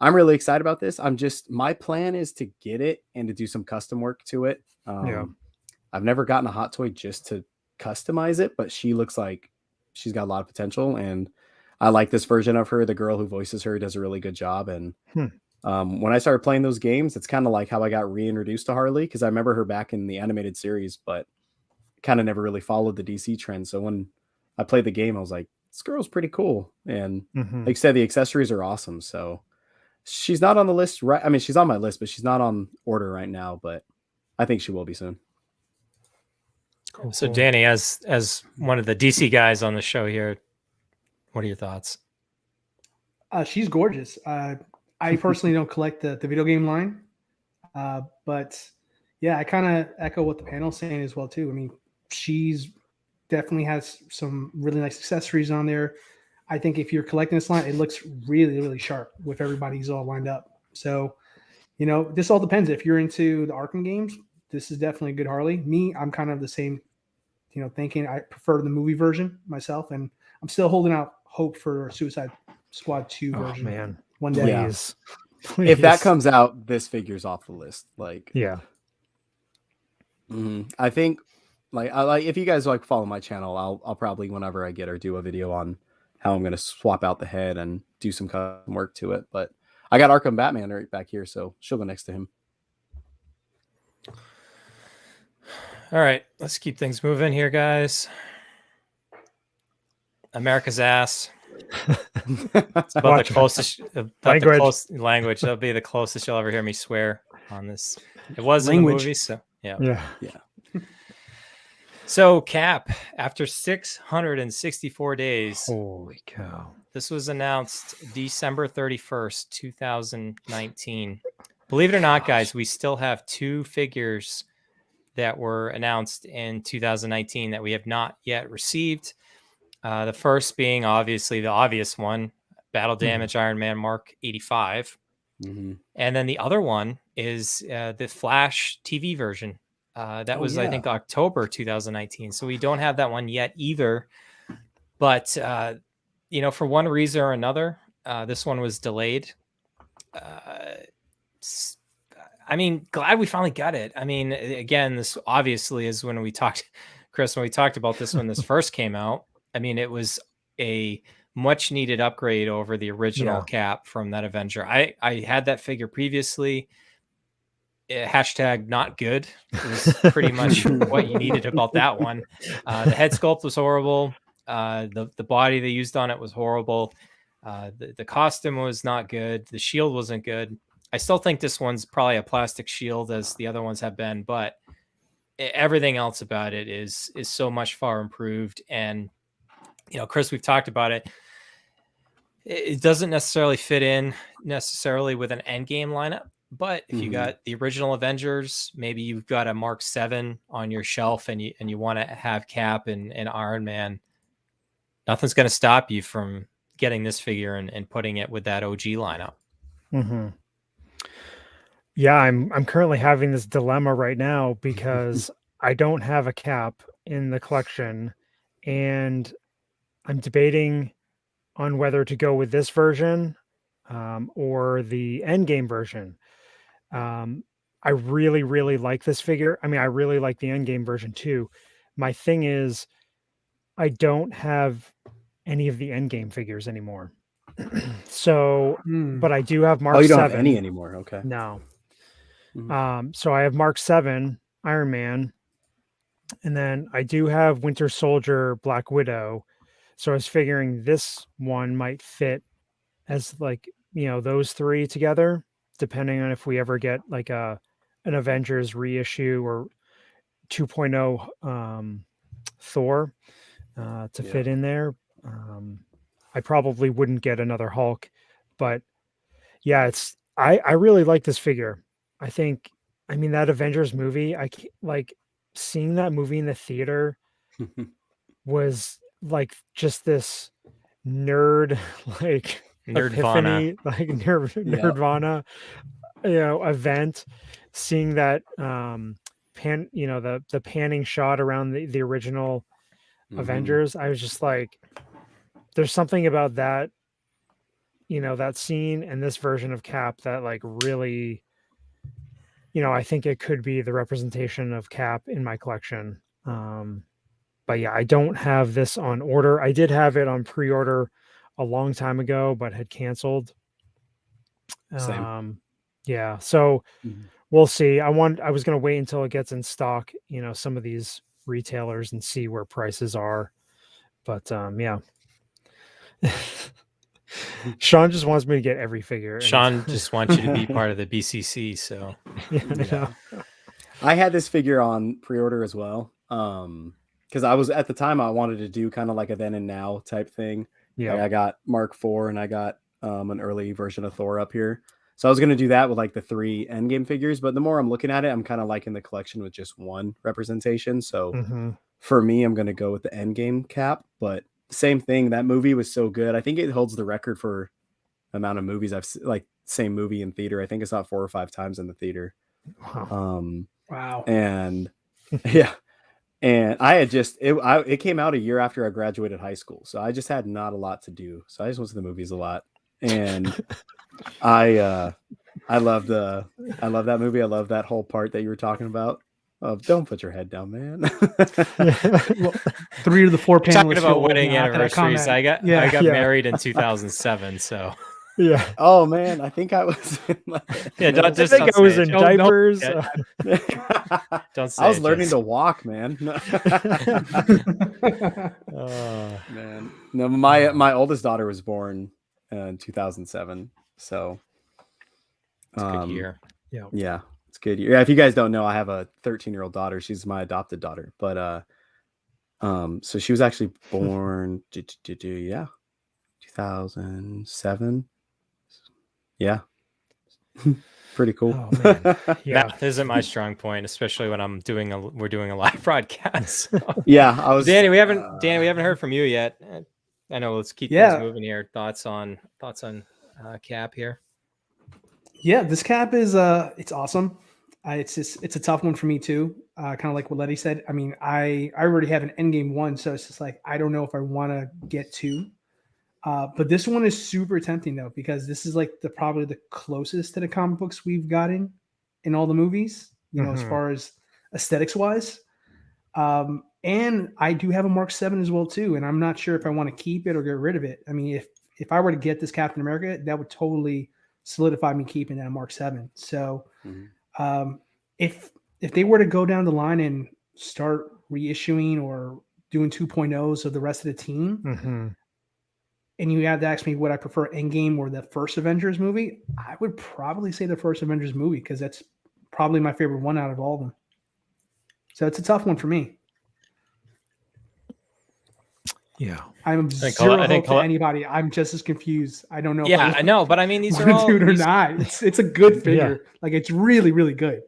Speaker 4: I'm really excited about this. My plan is to get it and to do some custom work to it. I've never gotten a Hot Toy just to customize it, but she looks like she's got a lot of potential, and I like this version of her. The girl who voices her does a really good job. And when I started playing those games, it's kind of like how I got reintroduced to Harley, because I remember her back in the animated series, but kind of never really followed the DC trend. So when I played the game, I was like, this girl's pretty cool. And like you said, the accessories are awesome. So she's not on the list, right? I mean, she's on my list, but she's not on order right now, but I think she will be soon.
Speaker 3: Cool.
Speaker 2: So Danny, as one of the DC guys on the show here, what are your thoughts?
Speaker 5: She's gorgeous. I personally don't collect the video game line, but yeah, I kind of echo what the panel's saying as well too. I mean, she's definitely has some really nice accessories on there. I think if you're collecting this line, it looks really, really sharp with everybody's all lined up. So, you know, this all depends. If you're into the Arkham games, this is definitely a good Harley. Me, I'm kind of the same, you know, thinking I prefer the movie version myself, and I'm still holding out hope for Suicide Squad 2 version.
Speaker 3: Man,
Speaker 5: one day.
Speaker 4: Yeah. Please. If that comes out, this figure's off the list. Like,
Speaker 3: yeah.
Speaker 4: I think, like, if you guys like follow my channel, I'll probably, whenever I get her, do a video on how I'm going to swap out the head and do some custom work to it. But I got Arkham Batman right back here, so she'll go next to him.
Speaker 2: All right, let's keep things moving here, guys. America's ass. It's about the closest language. That'll be the closest you'll ever hear me swear on this. It was in the movie, so yeah. So Cap, after 664 days,
Speaker 3: Holy cow!
Speaker 2: This was announced December 31st, 2019. Believe it or not, guys, we still have 2 figures that were announced in 2019 that we have not yet received. The first being obviously the obvious one, Battle Damage Iron Man Mark 85. And then the other one is the Flash TV version. That was, I think, October 2019. So we don't have that one yet either. But, for one reason or another, this one was delayed. Glad we finally got it. I mean, again, this obviously is when we talked, Chris, when we talked about this when this first came out. I mean, it was a much needed upgrade over the original Cap from that Avenger. I had that figure previously. Hashtag not good. It was pretty much what you needed about that one. The head sculpt was horrible. The body they used on it was horrible. The costume was not good. The shield wasn't good. I still think this one's probably a plastic shield as the other ones have been, but everything else about it is so much far improved. And, Chris, we've talked about it. It doesn't necessarily fit in necessarily with an endgame lineup, but if you got the original Avengers, maybe you've got a Mark 7 on your shelf and you want to have Cap and Iron Man, nothing's going to stop you from getting this figure and putting it with that OG lineup.
Speaker 3: Yeah, I'm currently having this dilemma right now because I don't have a Cap in the collection, and I'm debating on whether to go with this version or the Endgame version. I really, really like this figure. I mean, I really like the Endgame version too. My thing is, I don't have any of the Endgame figures anymore. So, but I do have Mark 7.
Speaker 4: Oh, you don't have any anymore? Okay.
Speaker 3: No. So I have Mark 7 Iron Man, and then I do have Winter Soldier Black Widow. So I was figuring this one might fit as those 3 together, depending on if we ever get like an Avengers reissue or 2.0 Thor to fit in there. I probably wouldn't get another Hulk, but yeah, I really like this figure. I mean, that Avengers movie, seeing that movie in the theater was like just this nerdvana, epiphany, nerdvana, event. Seeing that the panning shot around the original Avengers, I was just like, there's something about that, that scene and this version of Cap that really, I think it could be the representation of Cap in my collection. But yeah, I don't have this on order. I did have it on pre-order a long time ago, but had canceled.
Speaker 4: Same.
Speaker 3: Yeah. So we'll see. I was going to wait until it gets in stock, some of these retailers and see where prices are. But yeah. Sean just wants me to get every figure.
Speaker 2: Sean just wants you to be part of the BCC. So
Speaker 4: I had this figure on pre-order as well. Because I was at the time I wanted to do kind of like a then and now type thing. Yeah, I got Mark IV and I got an early version of Thor up here. So I was going to do that with like the 3 Endgame figures. But the more I'm looking at it, I'm kind of liking the collection with just one representation. So for me, I'm going to go with the Endgame Cap. But same thing. That movie was so good. I think it holds the record for the amount of movies I've same movie in theater. I think I saw it 4 or 5 times in the theater.
Speaker 5: Wow.
Speaker 4: And yeah. And I had it came out a year after I graduated high school. So I just had not a lot to do. So I just went to the movies a lot. And I love that movie. I love that whole part that you were talking about. Don't put your head down, man.
Speaker 5: Well, 3 of the 4 panelists
Speaker 2: talking about wedding anniversaries. I got married in 2007 , so
Speaker 3: yeah.
Speaker 4: Oh man, I think I was in
Speaker 3: I was in diapers.
Speaker 2: Don't say
Speaker 4: I was learning to walk, man. Man. No, my oldest daughter was born in 2007, so
Speaker 2: it's a good year.
Speaker 4: Yeah, it's good. Yeah, if you guys don't know, I have a 13-year-old daughter. She's my adopted daughter, but So she was actually born, 2007. Yeah. Pretty cool.
Speaker 3: Oh man, yeah.
Speaker 2: Math isn't my strong point, especially when we're doing a live broadcast.
Speaker 4: Yeah,
Speaker 2: Danny, we haven't heard from you yet. I know. Let's keep things moving here. Thoughts on Cap here?
Speaker 5: Yeah, this Cap is it's awesome. It's a tough one for me too. Kind of like what Letty said. I mean, I already have an Endgame 1, so it's just like I don't know if I want to get 2. But this one is super tempting though, because this is like probably the closest to the comic books we've gotten in all the movies, you know, as far as aesthetics wise. And I do have a Mark 7 as well too, and I'm not sure if I want to keep it or get rid of it. I mean, if I were to get this Captain America, that would totally solidify me keeping that Mark 7. So if they were to go down the line and start reissuing or doing 2.0s of the rest of the team, and you had to ask me would I prefer Endgame or the first Avengers movie, I would probably say the first Avengers movie, because that's probably my favorite one out of all of them. So it's a tough one for me.
Speaker 3: Yeah,
Speaker 5: I'm zero hope to anybody. I'm just as confused. I don't know.
Speaker 2: Yeah, I know, but I mean, these are all
Speaker 5: dude or not. It's a good figure. Like it's really, really good.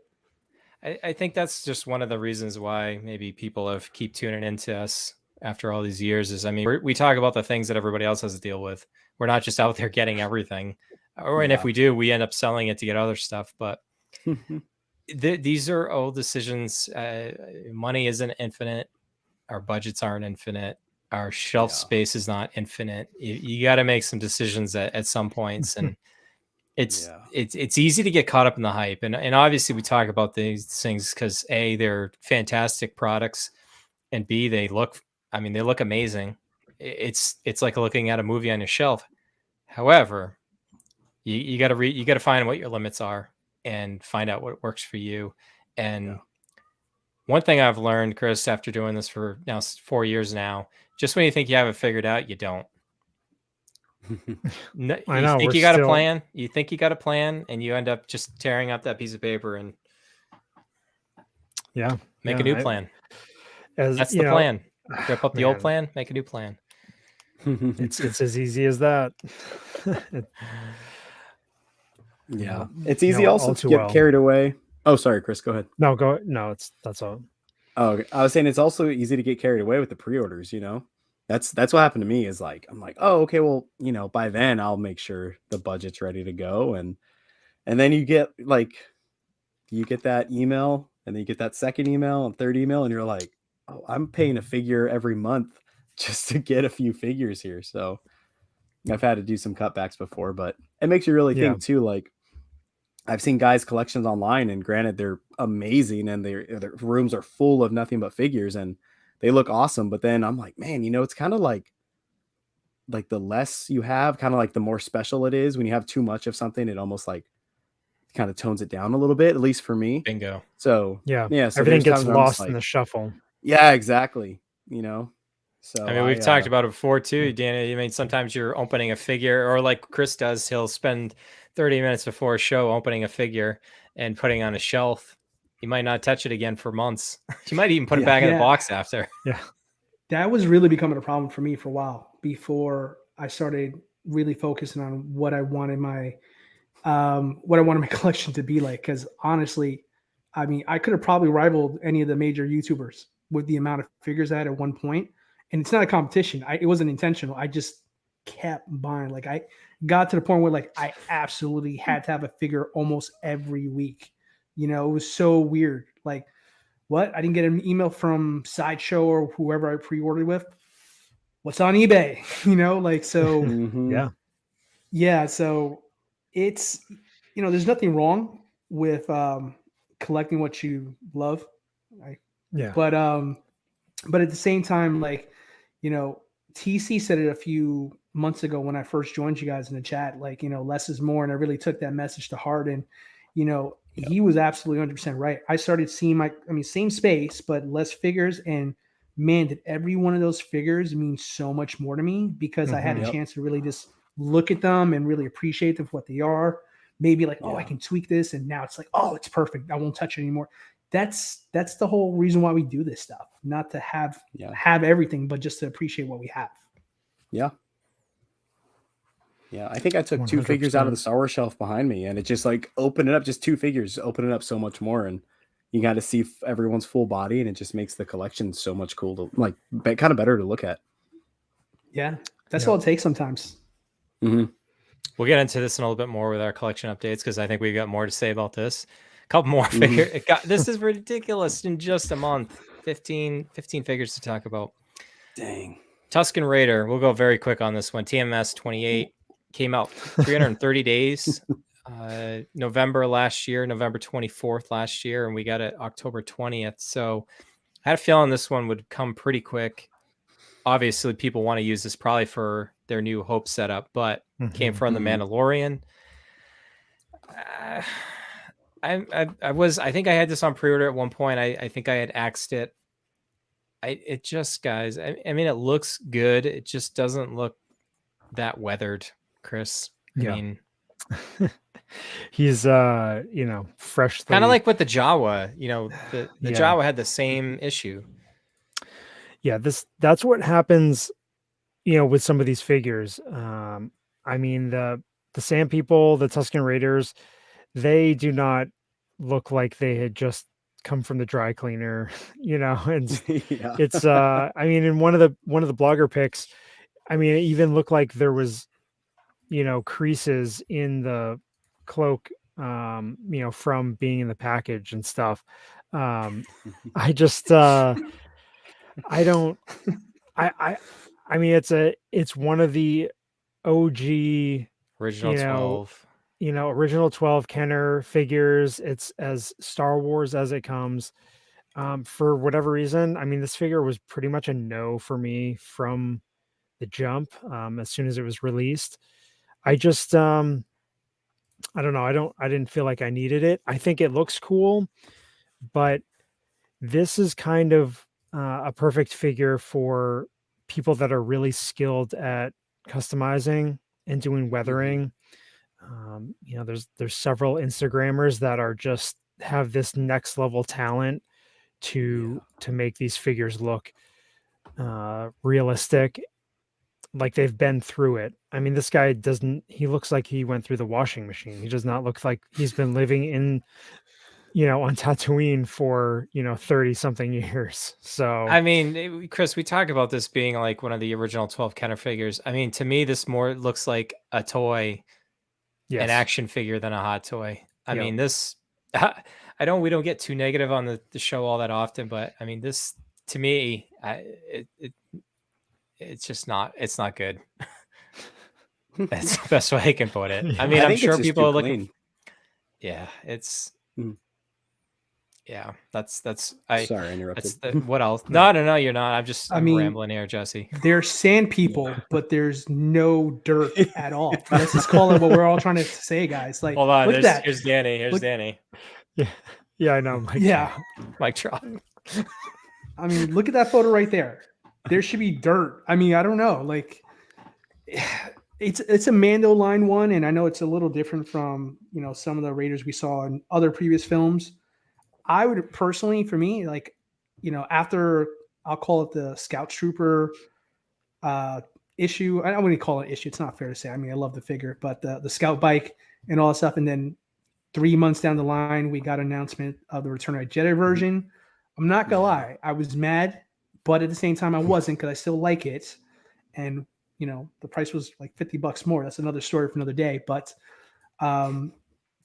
Speaker 2: I think that's just one of the reasons why maybe people keep tuning into us after all these years. Is, I mean, we talk about the things that everybody else has to deal with. We're not just out there getting everything, and if we do, we end up selling it to get other stuff. But these are all decisions. Money isn't infinite. Our budgets aren't infinite. Our shelf space is not infinite. You got to make some decisions at some points, and it's easy to get caught up in the hype. And obviously we talk about these things because A, they're fantastic products, and B, they look amazing. It's like looking at a movie on your shelf. However, you got to find what your limits are and find out what works for you. And one thing I've learned, Chris, after doing this for now 4 years now, just when you think you have it figured out, you don't. You think you got a plan. You think you got a plan, and you end up just tearing up that piece of paper and make a new plan. That's the plan. Rip up the old plan, make a new plan.
Speaker 3: It's as easy as that.
Speaker 4: It's easy also to get carried away. Oh, sorry, Chris, go ahead.
Speaker 3: No, that's all.
Speaker 4: Oh, okay. I was saying it's also easy to get carried away with the pre-orders, you know. That's what happened to me, is like I'm like, oh, okay, well, you know, by then I'll make sure the budget's ready to go, and then you get that email, and then you get that second email and third email, and you're like, oh, I'm paying a figure every month just to get a few figures here. So I've had to do some cutbacks before, but it makes you really think too. Like, I've seen guys' collections online, and granted, they're amazing, and their rooms are full of nothing but figures, and they look awesome. But then I'm like, man, you know, it's kind of like the less you have, kind of like the more special it is. When you have too much of something, it almost like kind of tones it down a little bit, at least for me.
Speaker 2: Bingo.
Speaker 4: So
Speaker 3: so
Speaker 4: everything
Speaker 3: gets lost in the shuffle.
Speaker 4: Yeah, exactly. You know, so
Speaker 2: I mean, we've talked about it before too, Danny. I mean, sometimes you're opening a figure, or like Chris does, he'll spend 30 minutes before a show opening a figure and putting on a shelf. You might not touch it again for months. You might even put it back in the box after. Yeah.
Speaker 5: That was really becoming a problem for me for a while before I started really focusing on what I wanted my collection to be like. Because honestly, I mean, I could have probably rivaled any of the major YouTubers with the amount of figures I had at one point. And it's not a competition. It wasn't intentional. I just kept buying. Like I got to the point where like I absolutely had to have a figure almost every week. You know, it was so weird. Like, what? I didn't get an email from Sideshow or whoever I pre-ordered with. What's on eBay? You know, like, so yeah. So it's, you know, there's nothing wrong with collecting what you love. Right? Yeah. But at the same time, like, you know, TC said it a few months ago when I first joined you guys in the chat, like, you know, less is more. And I really took that message to heart. And, you know, he was absolutely 100% right. I started seeing same space, but less figures. And man, did every one of those figures mean so much more to me, because I had a chance to really just look at them and really appreciate them for what they are. Maybe like, I can tweak this. And now it's like, oh, it's perfect. I won't touch it anymore. that's the whole reason why we do this stuff. Not to have everything, but just to appreciate what we have.
Speaker 4: Yeah. Yeah, I think I took 2 figures out of the Star Wars shelf behind me, and it just like opened it up, just 2 figures, open it up so much more, and you got to see everyone's full body, and it just makes the collection so much cool to like, kind of better to look at.
Speaker 5: Yeah, that's all it takes sometimes.
Speaker 4: Mm-hmm.
Speaker 2: We'll get into this in a little bit more with our collection updates because I think we got more to say about this. A couple more figures. This is ridiculous in just a month. 15 figures to talk about.
Speaker 4: Dang.
Speaker 2: Tusken Raider. We'll go very quick on this one. TMS 28 came out 330 days. November last year, November 24th last year, and we got it October 20th. So I had a feeling this one would come pretty quick. Obviously, people want to use this probably for their new Hope setup, but came from the Mandalorian. I think I had this on pre-order at one point. I think I had axed it. It just, guys, I mean, it looks good. It just doesn't look that weathered, Chris. I mean,
Speaker 3: he's fresh.
Speaker 2: Kind of like with the Jawa, the Jawa had the same issue.
Speaker 3: Yeah, that's what happens, with some of these figures. I mean, the Sand People, the Tusken Raiders, they do not look like they had just come from the dry cleaner, and it's I mean, in one of the blogger pics, I mean, it even looked like there was, creases in the cloak, from being in the package and stuff. I just I don't I mean, it's one of the OG
Speaker 2: original 12.
Speaker 3: Original 12 Kenner figures. It's as Star Wars as it comes. For whatever reason, I mean, this figure was pretty much a no for me from the jump. As soon as it was released, I just I don't know. I didn't feel like I needed it. I think it looks cool, but this is kind of a perfect figure for people that are really skilled at customizing and doing weathering. There's several Instagrammers that are just have this next level talent to make these figures look realistic, like they've been through it. I mean, this guy he looks like he went through the washing machine. He does not look like he's been living in, on Tatooine for, 30 something years. So,
Speaker 2: I mean, Chris, we talk about this being like one of the original 12 Kenner figures. I mean, to me, this more looks like a toy, an action figure than a hot toy. I mean, this, we don't get too negative on the show all that often, but I mean, this to me, it's just not, it's not good. That's the best way I can put it. I mean, I'm sure people are looking. Yeah, it's. Yeah, that's sorry,
Speaker 4: I interrupted.
Speaker 2: What else? No, you're not. I'm rambling here, Jesse.
Speaker 5: They're Sand People, but there's no dirt at all. Let's just call it what we're all trying to say, guys. Like,
Speaker 2: hold on,
Speaker 5: look at that.
Speaker 2: Here's Danny. Danny.
Speaker 3: Yeah, I know.
Speaker 2: Mike drop.
Speaker 5: I mean, look at that photo right there. There should be dirt. I mean, I don't know. Like, it's a Mando line one, and I know it's a little different from some of the Raiders we saw in other previous films. I would personally, for me, like, after I'll call it the Scout Trooper issue. I wouldn't call it issue. It's not fair to say. I mean, I love the figure, but the Scout bike and all that stuff. And then 3 months down the line, we got an announcement of the Return of the Jedi version. I'm not gonna lie, I was mad, but at the same time, I wasn't, because I still like it. And the price was like $50 more. That's another story for another day. But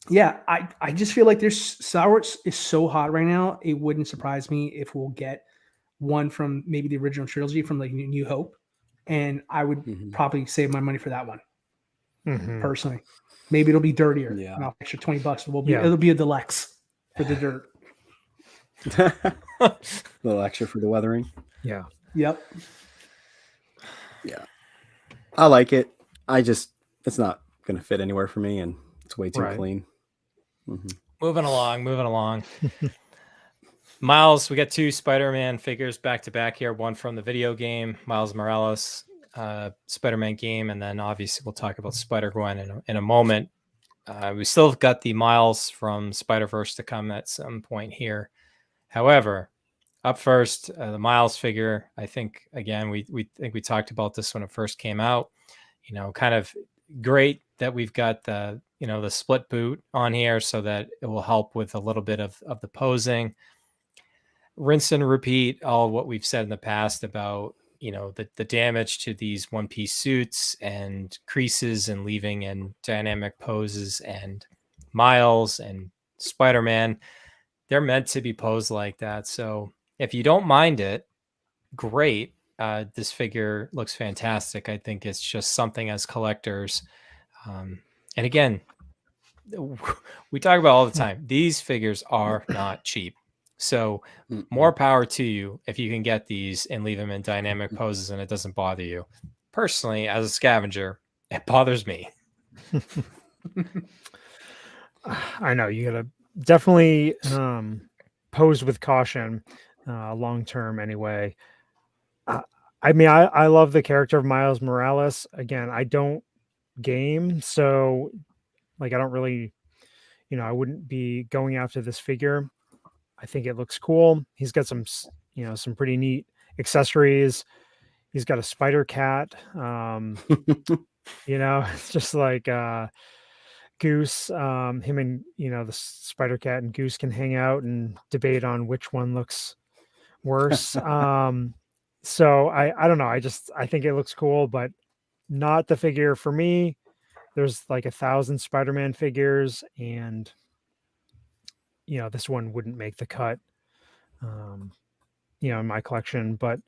Speaker 5: yeah, I just feel like Star Wars is so hot right now. It wouldn't surprise me if we'll get one from maybe the original trilogy from like New Hope, and I would probably save my money for that one. Personally, maybe it'll be dirtier. Yeah, an extra $20 it'll be a deluxe for the dirt.
Speaker 4: A little extra for the weathering.
Speaker 3: Yeah.
Speaker 5: Yep.
Speaker 4: Yeah, I like it. It's not gonna fit anywhere for me, and it's way too clean.
Speaker 2: Moving along. Miles, we got 2 Spider-Man figures back to back here. One from the video game, Miles Morales, Spider-Man game, and then obviously we'll talk about Spider-Gwen in a moment. We still got the Miles from Spider-Verse to come at some point here. However, up first, the Miles figure. I think again we talked about this when it first came out. Kind of great that we've got the the split boot on here so that it will help with a little bit of the posing. Rinse and repeat all what we've said in the past about the damage to these one-piece suits and creases and leaving in dynamic poses. And Miles and Spider-Man, they're meant to be posed like that. So if you don't mind it, great. This figure looks fantastic. I think it's just something as collectors. And again, we talk about all the time, these figures are not cheap. So more power to you if you can get these and leave them in dynamic poses and it doesn't bother you. Personally, as a scavenger, it bothers me.
Speaker 3: I know you gotta definitely pose with caution long term anyway. I mean, I love the character of Miles Morales. Again, I don't game, so like I don't really, I wouldn't be going after this figure. I think it looks cool. He's got some pretty neat accessories. He's got a spider cat. It's just like Goose. Him and the spider cat and Goose can hang out and debate on which one looks worse. So I don't know. I think it looks cool, but not the figure for me. There's like 1,000 Spider-Man figures, and this one wouldn't make the cut, in my collection. But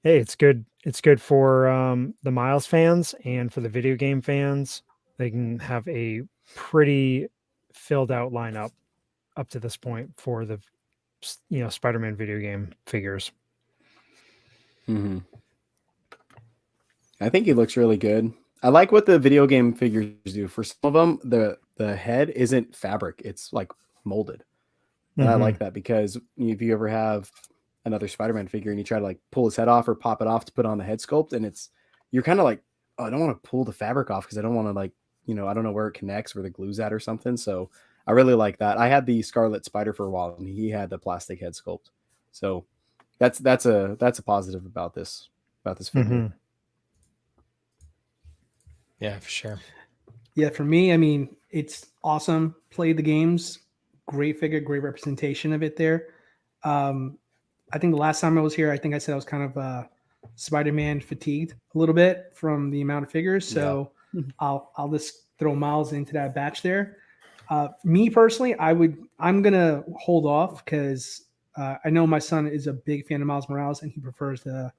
Speaker 3: hey, it's good. It's good for the Miles fans and for the video game fans. They can have a pretty filled out lineup up to this point for the Spider-Man video game figures.
Speaker 4: Mm-hmm. I think he looks really good. I like what the video game figures do. For some of them, the head isn't fabric; it's like molded. And I like that, because if you ever have another Spider-Man figure and you try to like pull his head off or pop it off to put on the head sculpt, and you're kind of like, oh, I don't want to pull the fabric off because I don't want to like, I don't know where it connects, where the glue's at or something. So I really like that. I had the Scarlet Spider for a while, and he had the plastic head sculpt. So that's a positive about this figure.
Speaker 2: Yeah, for sure.
Speaker 5: Yeah, for me, I mean, it's awesome. Played the games, great figure, great representation of it there. I think the last time I was here, I think I said I was kind of Spider-Man fatigued a little bit from the amount of figures. So I'll just throw Miles into that batch there. Me personally, I'm gonna hold off because I know my son is a big fan of Miles Morales and he prefers the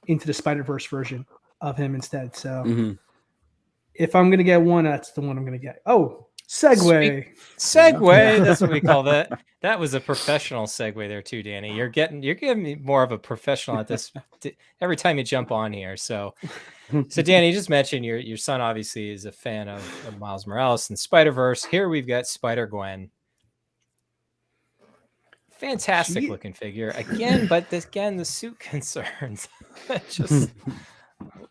Speaker 5: Into the Spider-Verse version of him instead. So if I'm gonna get one, that's the one I'm gonna get. Oh, segue.
Speaker 2: Segue. That's what we call that. That was a professional segue there too, Danny. You're giving me more of a professional at this every time you jump on here. So Danny, you just mentioned your son obviously is a fan of Miles Morales and Spider-Verse. Here we've got Spider-Gwen. Fantastic looking figure again, but the suit concerns. Just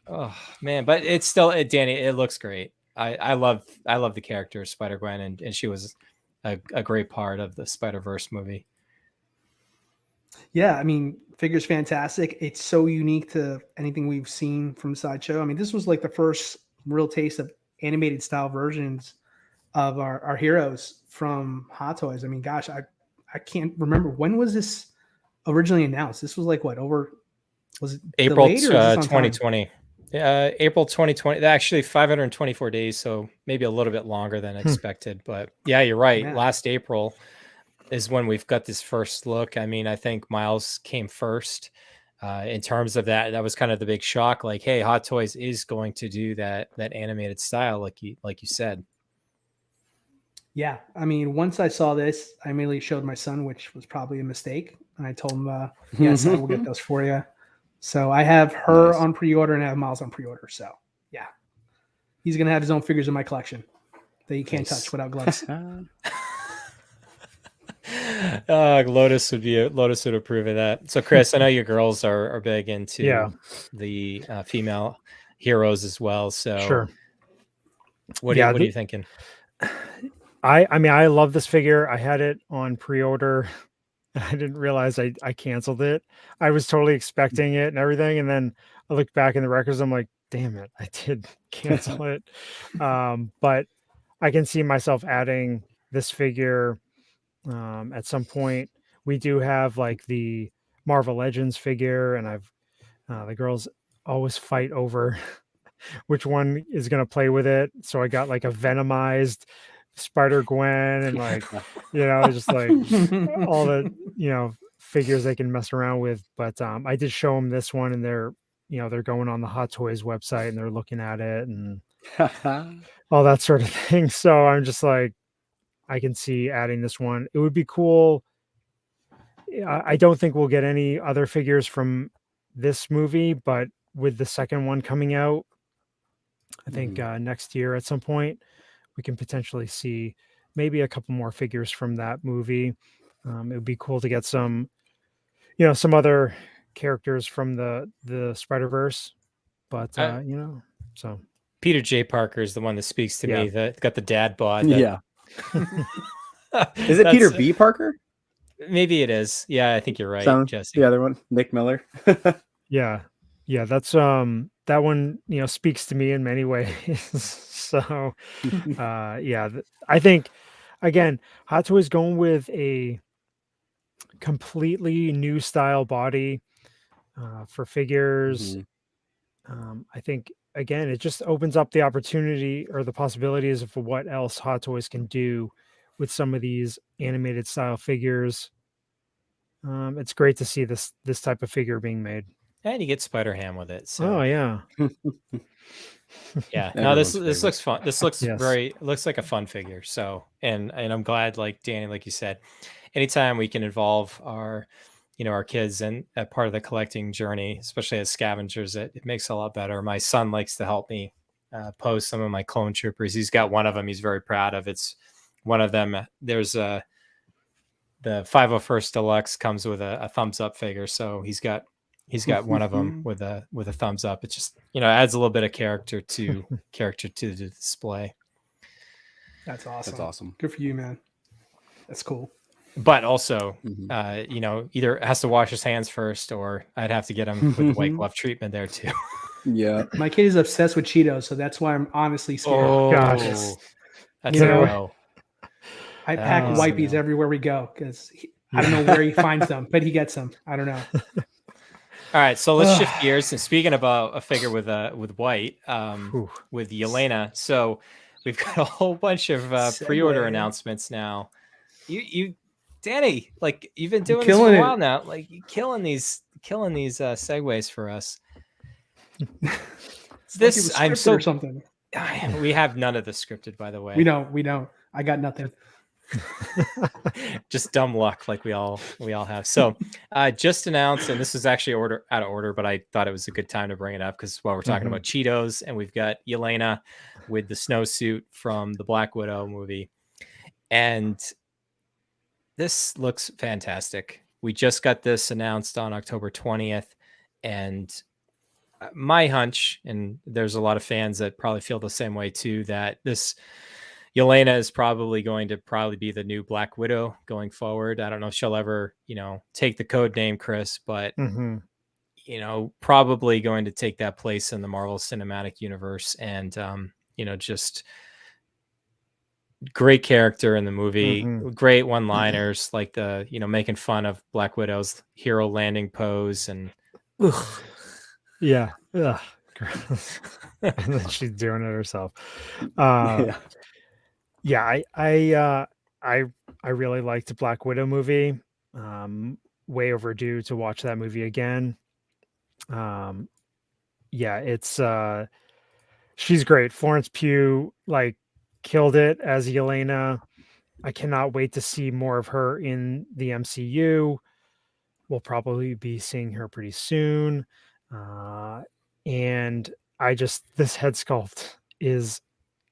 Speaker 2: oh man, but it's still Danny. It looks great. I love the character of Spider-Gwen, and she was a great part of the Spider-Verse movie.
Speaker 5: Yeah, I mean, figure's fantastic. It's so unique to anything we've seen from Sideshow. I mean, this was like the first real taste of animated style versions of our heroes from Hot Toys. I mean, gosh, I can't remember, when was this originally announced? This was like what, was it
Speaker 2: April 2020? April 2020. Actually, 524 days, so maybe a little bit longer than expected. But yeah, you're right.
Speaker 5: Yeah.
Speaker 2: Last April is when we've got this first look. I mean, I think Miles came first in terms of that. That was kind of the big shock. Like, hey, Hot Toys is going to do that animated style, like you said.
Speaker 5: Yeah, I mean, once I saw this, I immediately showed my son, which was probably a mistake. And I told him, yes, I will get those for you. So I have her on pre-order and I have Miles on pre-order. So yeah, he's going to have his own figures in my collection that you can't touch without gloves.
Speaker 2: Lotus would approve of that. So Chris, I know your girls are big into the female heroes as well. So
Speaker 3: sure.
Speaker 2: What are you thinking?
Speaker 3: I mean, I love this figure. I had it on pre-order I didn't realize I canceled it. I was totally expecting it and everything, and then I looked back in the records. I'm like, damn it, I did cancel it. But I can see myself adding this figure at some point. We do have like the Marvel Legends figure, and the girls always fight over which one is going to play with it. So I got like a Venomized Spider-Gwen and like, just like all the, figures they can mess around with. But I did show them this one, and they're going on the Hot Toys website and they're looking at it and all that sort of thing. So I'm just like, I can see adding this one. It would be cool. I don't think we'll get any other figures from this movie, but with the second one coming out, I think next year at some point, we can potentially see maybe a couple more figures from that movie. It would be cool to get some other characters from the Spider-Verse, but so
Speaker 2: Peter J. Parker is the one that speaks to me. That got the dad bod.
Speaker 4: Yeah. Is it Peter B. Parker?
Speaker 2: Maybe it is. Yeah, I think you're right, Jesse.
Speaker 4: The other one, Nick Miller.
Speaker 3: Yeah, that's that one, speaks to me in many ways. So, I think again, Hot Toys going with a completely new style body for figures. I think again, it just opens up the opportunity or the possibilities of what else Hot Toys can do with some of these animated style figures. It's great to see this type of figure being made.
Speaker 2: And you get Spider-Ham with it. So.
Speaker 3: Oh yeah.
Speaker 2: Yeah. No, this looks fun. This looks looks like a fun figure. So, and I'm glad, like Danny, like you said, anytime we can involve our kids in a part of the collecting journey, especially as scavengers, it makes it a lot better. My son likes to help me pose some of my clone troopers. He's got one of them he's very proud of. It's one of them. There's the 501st Deluxe comes with a thumbs up figure. So he's got one of them with a thumbs up. It just, adds a little bit of character to the display.
Speaker 5: That's awesome.
Speaker 4: That's awesome.
Speaker 5: Good for you, man. That's cool.
Speaker 2: But also, either has to wash his hands first, or I'd have to get him with the white glove treatment there too.
Speaker 4: Yeah.
Speaker 5: My kid is obsessed with Cheetos, so that's why I'm honestly scared.
Speaker 2: Oh, gosh. That's
Speaker 5: I pack wipies everywhere we go because I don't know where he finds them, but he gets them. I don't know.
Speaker 2: All right, so let's shift gears. And speaking about a figure with white, with Yelena, so we've got a whole bunch of pre-order announcements now. You, Danny, like you've been doing this for a while now. Like you killing these segues for us. I'm so
Speaker 5: something.
Speaker 2: We have none of this scripted, by the way.
Speaker 5: We don't. I got nothing.
Speaker 2: Just dumb luck like we all have. So just announced, and this is actually out of order, but I thought it was a good time to bring it up because while we're talking about Cheetos, and we've got Yelena with the snowsuit from the Black Widow movie, and this looks fantastic. We just got this announced on October 20th, and my hunch, and there's a lot of fans that probably feel the same way too, that this Yelena is probably going to be the new Black Widow going forward. I don't know if she'll ever, take the code name Chris, but probably going to take that place in the Marvel Cinematic Universe. And just great character in the movie, great one-liners, like the making fun of Black Widow's hero landing pose, and
Speaker 3: yeah, and then she's doing it herself. Yeah, I really liked the Black Widow movie. Way overdue to watch that movie again. It's she's great. Florence Pugh killed it as Yelena. I cannot wait to see more of her in the MCU. We'll probably be seeing her pretty soon. And this head sculpt is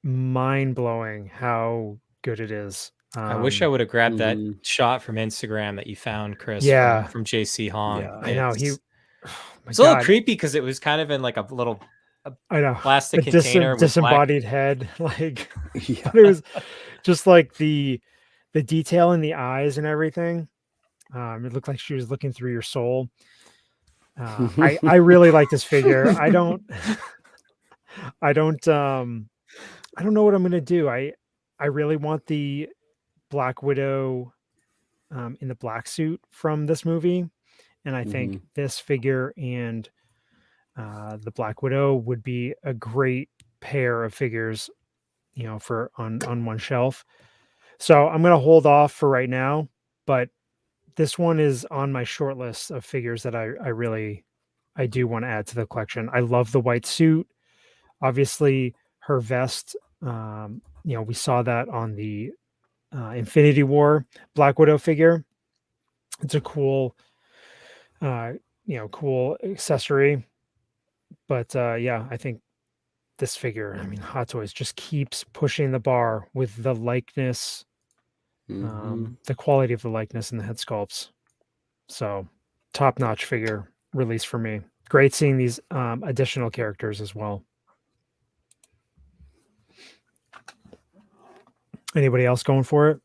Speaker 3: mind-blowing how good it is.
Speaker 2: I wish I would have grabbed that shot from Instagram that you found, Chris, from JC Hong.
Speaker 3: Yeah, I know.
Speaker 2: It's a little creepy because it was kind of in like a little plastic container with
Speaker 3: disembodied head. But it was just like the detail in the eyes and everything It looked like she was looking through your soul. I really like this figure. I don't know what I'm gonna do. I really want the Black Widow in the black suit from this movie, and I think this figure and the Black Widow would be a great pair of figures, for on one shelf. So I'm gonna hold off for right now, but this one is on my short list of figures that I do want to add to the collection. I love the white suit. Obviously, her vest. We saw that on the Infinity War Black Widow figure. It's a cool, cool accessory. But I think this figure, Hot Toys just keeps pushing the bar with the likeness, the quality of the likeness and the head sculpts. So, top-notch figure release for me. Great seeing these additional characters as well. Anybody else going for it?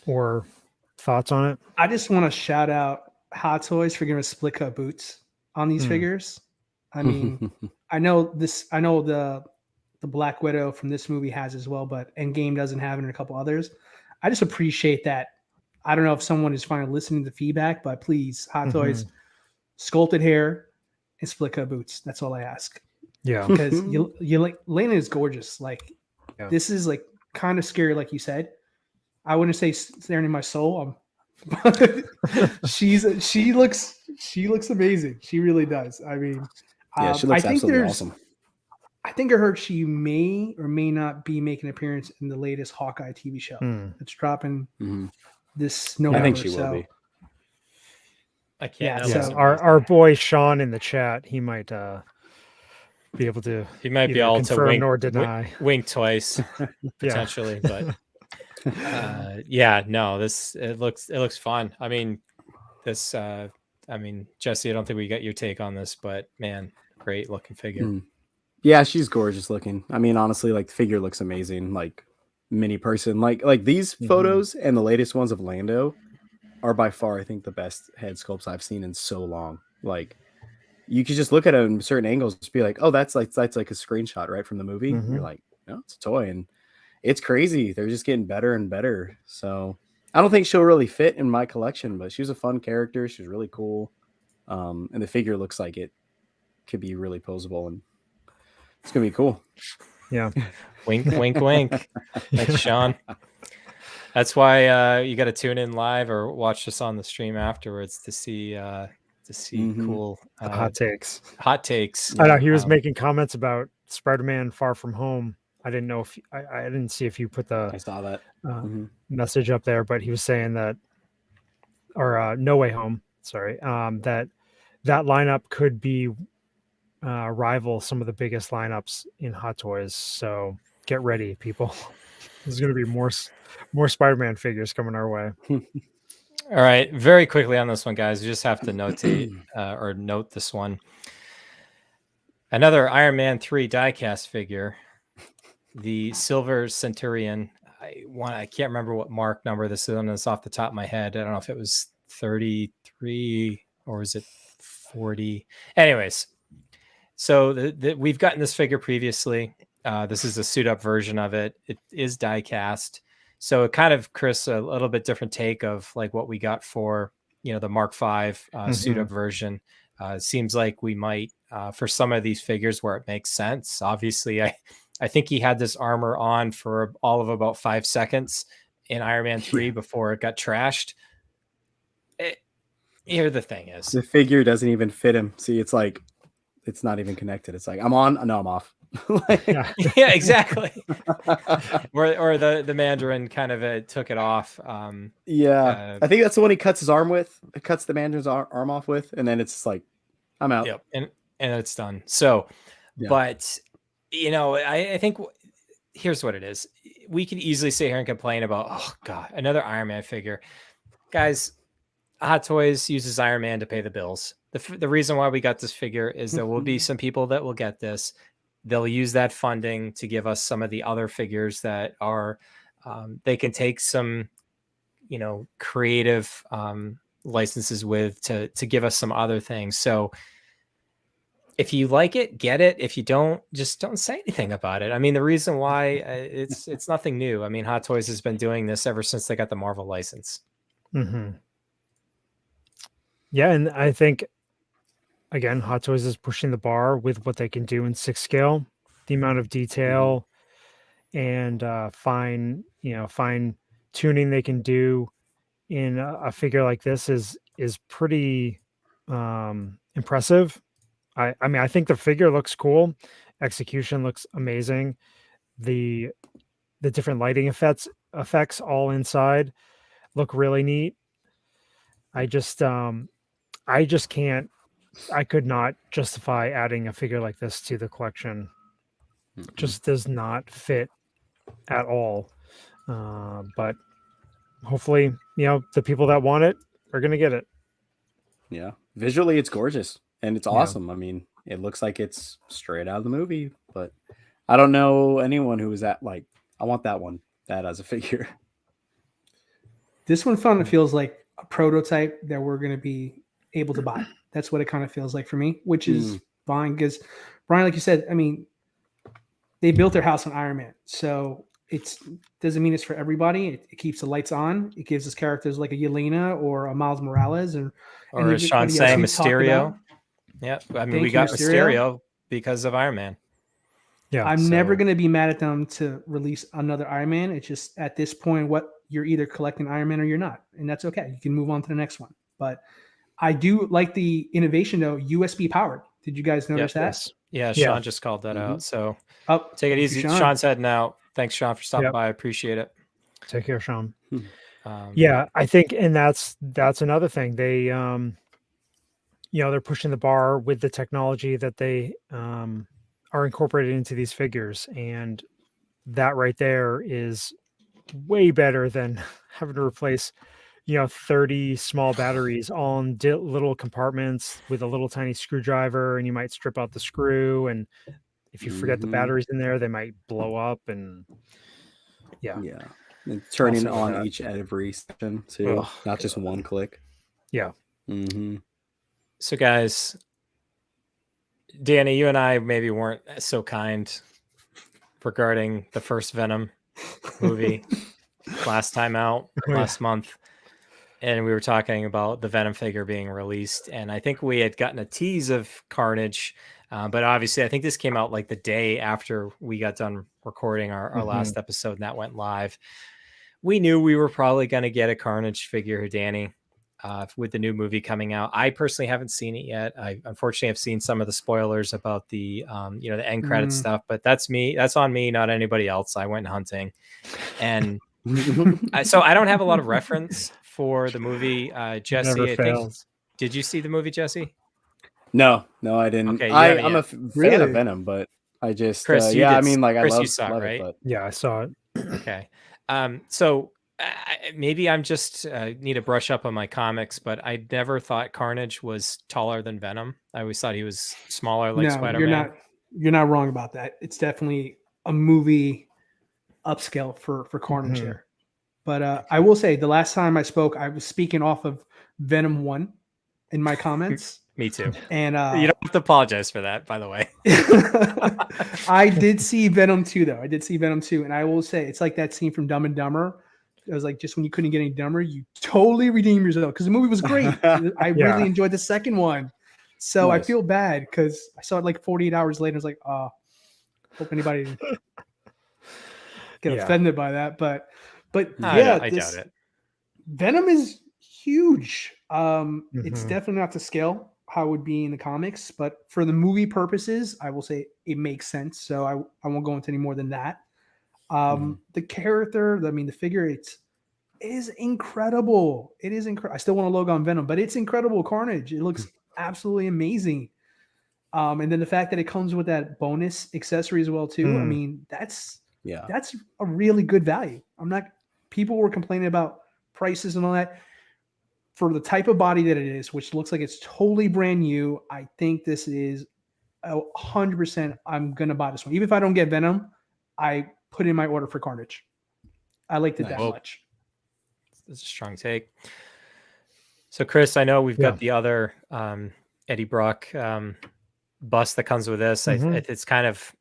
Speaker 3: Or thoughts on it?
Speaker 5: I just want to shout out Hot Toys for giving us split cut boots on these figures. I mean, I know the Black Widow from this movie has as well, but Endgame doesn't have it and a couple others. I just appreciate that. I don't know if someone is finally listening to feedback, but please, Hot Toys, sculpted hair and split cut boots. That's all I ask.
Speaker 3: Yeah.
Speaker 5: Because Yelena is gorgeous. Like, this is like kind of scary, like you said. I wouldn't say staring in my soul. But she looks amazing. She really does. I mean,
Speaker 4: she looks absolutely awesome.
Speaker 5: I think I heard she may or may not be making an appearance in the latest Hawkeye TV show. It's dropping this November.
Speaker 4: I think she will be.
Speaker 2: I can't.
Speaker 3: Yeah, our boy Sean in the chat, he might be able to.
Speaker 2: He might be able to wink
Speaker 3: or deny.
Speaker 2: Wink twice, potentially, but. It looks fun. I mean, Jesse, I don't think we got your take on this, but man, great looking figure.
Speaker 4: Yeah, she's gorgeous looking. I mean, honestly, like the figure looks amazing. Like mini person, like these photos and the latest ones of Lando are by far, I think, the best head sculpts I've seen in so long. Like you could just look at it in certain angles, just be like, oh, that's like a screenshot right from the movie. You're like, no, it's a toy, and it's crazy. They're just getting better and better. So I don't think she'll really fit in my collection, but she was a fun character. She's really cool. And the figure looks like it could be really posable, and it's going to be cool.
Speaker 3: Yeah.
Speaker 2: Wink, wink, wink. Thanks, Sean. That's why you got to tune in live or watch us on the stream afterwards to see cool
Speaker 3: hot takes.
Speaker 2: Hot takes.
Speaker 3: I know he was making comments about Spider-Man Far From Home. I didn't know if I didn't see if you put the
Speaker 4: I saw that
Speaker 3: message up there, but he was saying that, or No Way Home, sorry, that lineup could be rival some of the biggest lineups in Hot Toys. So get ready, people. There's going to be more Spider-Man figures coming our way.
Speaker 2: All right, very quickly on this one, guys. You just have to note this one. Another Iron Man 3 diecast figure. The Silver Centurion. I can't remember what mark number this is on this off the top of my head. I don't know if it was 33 or was it 40. Anyways, so we've gotten this figure previously. This is a suit up version of it. It is die cast. So it kind of, Chris, a little bit different take of like what we got for, the Mark V suit up version. It seems like we might, for some of these figures where it makes sense. Obviously, I think he had this armor on for all of about 5 seconds in Iron Man 3 before it got trashed. Here the thing is.
Speaker 4: The figure doesn't even fit him. See, it's like, it's not even connected. It's like, I'm on, no, I'm off.
Speaker 2: Yeah, exactly. or the Mandarin kind of took it off. I
Speaker 4: think that's the one he cuts his arm with. It cuts the Mandarin's arm off with, and then it's like, I'm out.
Speaker 2: Yep, and it's done. So, but... I think here's what it is. We can easily sit here and complain about, oh God, another Iron Man figure. Guys, Hot Toys uses Iron Man to pay the bills. The reason why we got this figure is there will be some people that will get this. They'll use that funding to give us some of the other figures that are, they can take some creative licenses with to give us some other things. So if you like it, get it. If you don't, just don't say anything about it. I mean, the reason why it's nothing new. I mean, Hot Toys has been doing this ever since they got the Marvel license.
Speaker 3: Mm-hmm. Yeah, and I think, again, Hot Toys is pushing the bar with what they can do in 6 scale, the amount of detail and fine tuning they can do in a figure like this is pretty impressive. I mean, I think the figure looks cool. Execution looks amazing. The different lighting effects all inside look really neat. I could not justify adding a figure like this to the collection. Just does not fit at all. But hopefully, the people that want it are going to get it.
Speaker 4: Yeah. Visually, it's gorgeous and it's awesome. I mean, it looks like it's straight out of the movie, but I don't know anyone who is I want that as a figure.
Speaker 5: This one feels like a prototype that we're going to be able to buy. That's what it kind of feels like for me, which is fine because, Brian, like you said, I mean, they built their house on Iron Man, so it doesn't mean it's for everybody. It keeps the lights on. It gives us characters like a Yelena or a Miles Morales, or
Speaker 2: as Sean saying, Mysterio. Yeah, I mean, we got Mysterio because of Iron Man.
Speaker 3: Yeah,
Speaker 5: I'm never going to be mad at them to release another Iron Man. It's just at this point, you're either collecting Iron Man or you're not, and that's okay. You can move on to the next one. But I do like the innovation, though, USB powered. Did you guys notice that?
Speaker 2: Yes. Yeah, Sean just called that out. So take it easy.
Speaker 5: Sean.
Speaker 2: Sean's heading out. Thanks, Sean, for stopping by. I appreciate it.
Speaker 3: Take care, Sean. Yeah, I think, and that's another thing. They, they're pushing the bar with the technology that they are incorporated into these figures, and that right there is way better than having to replace 30 small batteries all in little compartments with a little tiny screwdriver, and you might strip out the screw, and if you forget the batteries in there, they might blow up. And
Speaker 4: and turning on each every section too, not just one click.
Speaker 2: So guys, Danny, you and I maybe weren't so kind regarding the first Venom movie last time out last month. And we were talking about the Venom figure being released. And I think we had gotten a tease of Carnage. But obviously, I think this came out like the day after we got done recording our last episode, and that went live. We knew we were probably going to get a Carnage figure, Danny, with the new movie coming out. I personally haven't seen it yet. I unfortunately have seen some of the spoilers about the the end credit stuff, but that's me. That's on me, not anybody else. I went hunting, and so I don't have a lot of reference for the movie. Jesse, I think, did you see the movie, Jesse?
Speaker 4: No, I didn't.
Speaker 2: Okay,
Speaker 4: I'm a fan of Venom, but I just
Speaker 2: Chris,
Speaker 4: Chris,
Speaker 2: you saw it, right?
Speaker 4: But...
Speaker 3: Yeah, I saw it.
Speaker 2: Okay, so maybe I'm just need to brush up on my comics, but I never thought Carnage was taller than Venom. I always thought he was smaller, like Spider-Man.
Speaker 5: You're not wrong about that. It's definitely a movie upscale for Carnage here. But I will say, the last time I spoke, I was speaking off of Venom 1 in my comments.
Speaker 2: Me too.
Speaker 5: And
Speaker 2: you don't have to apologize for that, by the way.
Speaker 5: I did see Venom 2, though. I did see Venom 2. And I will say, it's like that scene from Dumb and Dumber. It was like, just when you couldn't get any dumber, you totally redeemed yourself. Because the movie was great. I really enjoyed the second one. So nice. I feel bad because I saw it like 48 hours later. I was like, hope anybody didn't get offended by that. But
Speaker 2: I doubt it.
Speaker 5: Venom is huge. It's definitely not to scale how it would be in the comics, but for the movie purposes, I will say it makes sense. So I won't go into any more than that. The character, the figure, it is incredible. It is incredible. I still want a logo on Venom, but it's incredible Carnage. It looks absolutely amazing. And then the fact that it comes with that bonus accessory as well too. I mean, that's a really good value. People were complaining about prices and all that. For the type of body that it is, which looks like it's totally brand new, I think this is 100%. I'm going to buy this one. Even if I don't get Venom, I put in my order for Carnage. I liked it that much.
Speaker 2: a strong take. So, Chris, I know we've got the other Eddie Brock bust that comes with this. It's kind of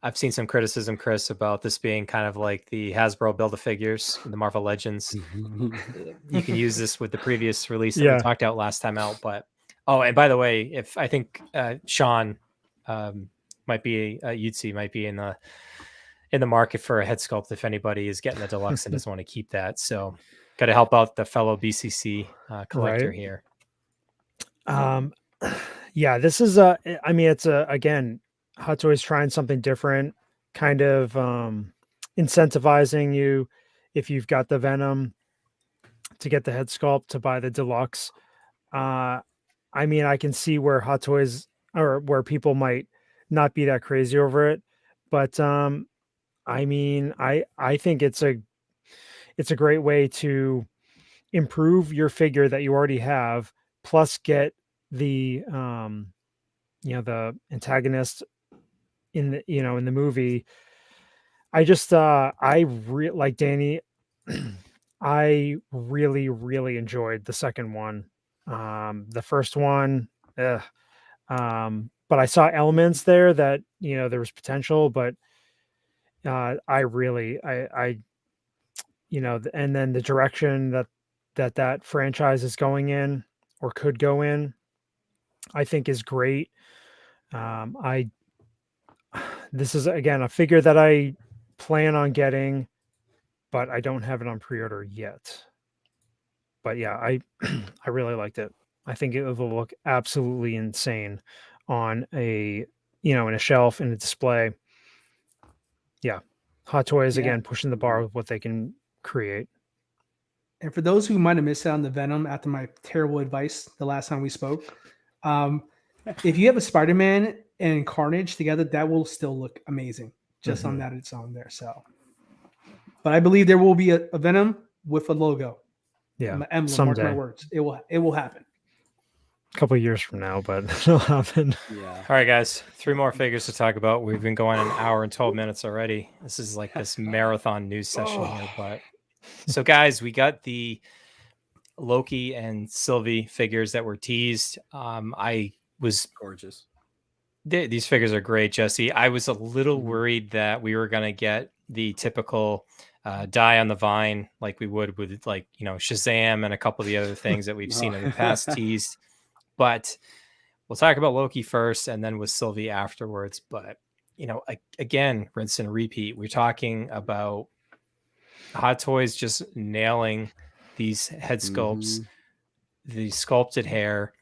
Speaker 2: I've seen some criticism, Chris, about this being kind of like the Hasbro Build-A-Figures, the Marvel Legends. You can use this with the previous release that we talked out last time out. But and by the way, if I think Sean might be Yutzi might be in the market for a head sculpt if anybody is getting the deluxe and doesn't want to keep that. So got to help out the fellow BCC collector here.
Speaker 3: This is it's again, Hot Toys trying something different, kind of incentivizing you if you've got the Venom to get the head sculpt to buy the deluxe. I can see where Hot Toys or where people might not be that crazy over it, but I think it's a great way to improve your figure that you already have, plus get the the antagonist in the movie. I just like Danny. I really enjoyed the second one. The first one, but I saw elements there that there was potential, but and then the direction that franchise is going in or could go in, I think is great. This is again a figure that I plan on getting, but I don't have it on pre-order yet. But yeah, I really liked it. I think it will look absolutely insane on in a shelf, in a display. Yeah. Hot Toys again pushing the bar with what they can create.
Speaker 5: And for those who might have missed out on the Venom after my terrible advice the last time we spoke, if you have a Spider-Man and Carnage together, that will still look amazing just on that it's on there. So, but I believe there will be a Venom with a logo.
Speaker 3: Yeah,
Speaker 5: an emblem.
Speaker 3: Someday.
Speaker 5: Mark my words. It will happen.
Speaker 3: A couple of years from now, but it'll happen.
Speaker 2: Yeah. All right, guys. 3 more figures to talk about. We've been going an hour and 12 minutes already. This is like this marathon news session here. But so, guys, we got the Loki and Sylvie figures that were teased. I was
Speaker 4: gorgeous.
Speaker 2: These figures are great, Jesse. I was a little worried that we were going to get the typical die on the vine like we would with Shazam and a couple of the other things that we've seen in the past teased. But we'll talk about Loki first and then with Sylvie afterwards. But, again, rinse and repeat. We're talking about Hot Toys just nailing these head sculpts, the sculpted hair.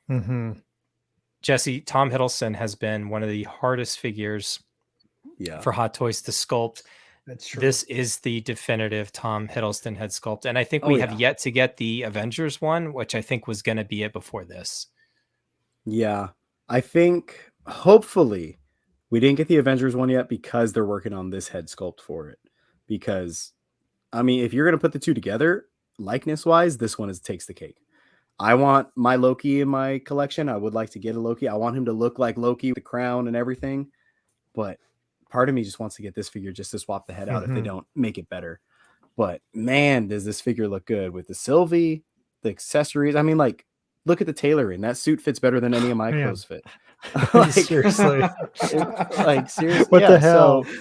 Speaker 2: Jesse, Tom Hiddleston has been one of the hardest figures for Hot Toys to sculpt.
Speaker 5: That's true.
Speaker 2: This is the definitive Tom Hiddleston head sculpt. And I think we have yet to get the Avengers one, which I think was going to be it before this.
Speaker 4: Yeah, I think hopefully we didn't get the Avengers one yet because they're working on this head sculpt for it. Because, if you're going to put the two together, likeness-wise, this one takes the cake. I want my Loki in my collection. I would like to get a Loki. I want him to look like Loki with the crown and everything. But part of me just wants to get this figure just to swap the head out if they don't make it better. But, man, does this figure look good with the Sylvie, the accessories. Look at the tailoring. That suit fits better than any of my clothes fit.
Speaker 3: Seriously.
Speaker 4: Seriously.
Speaker 3: What the hell?
Speaker 4: So,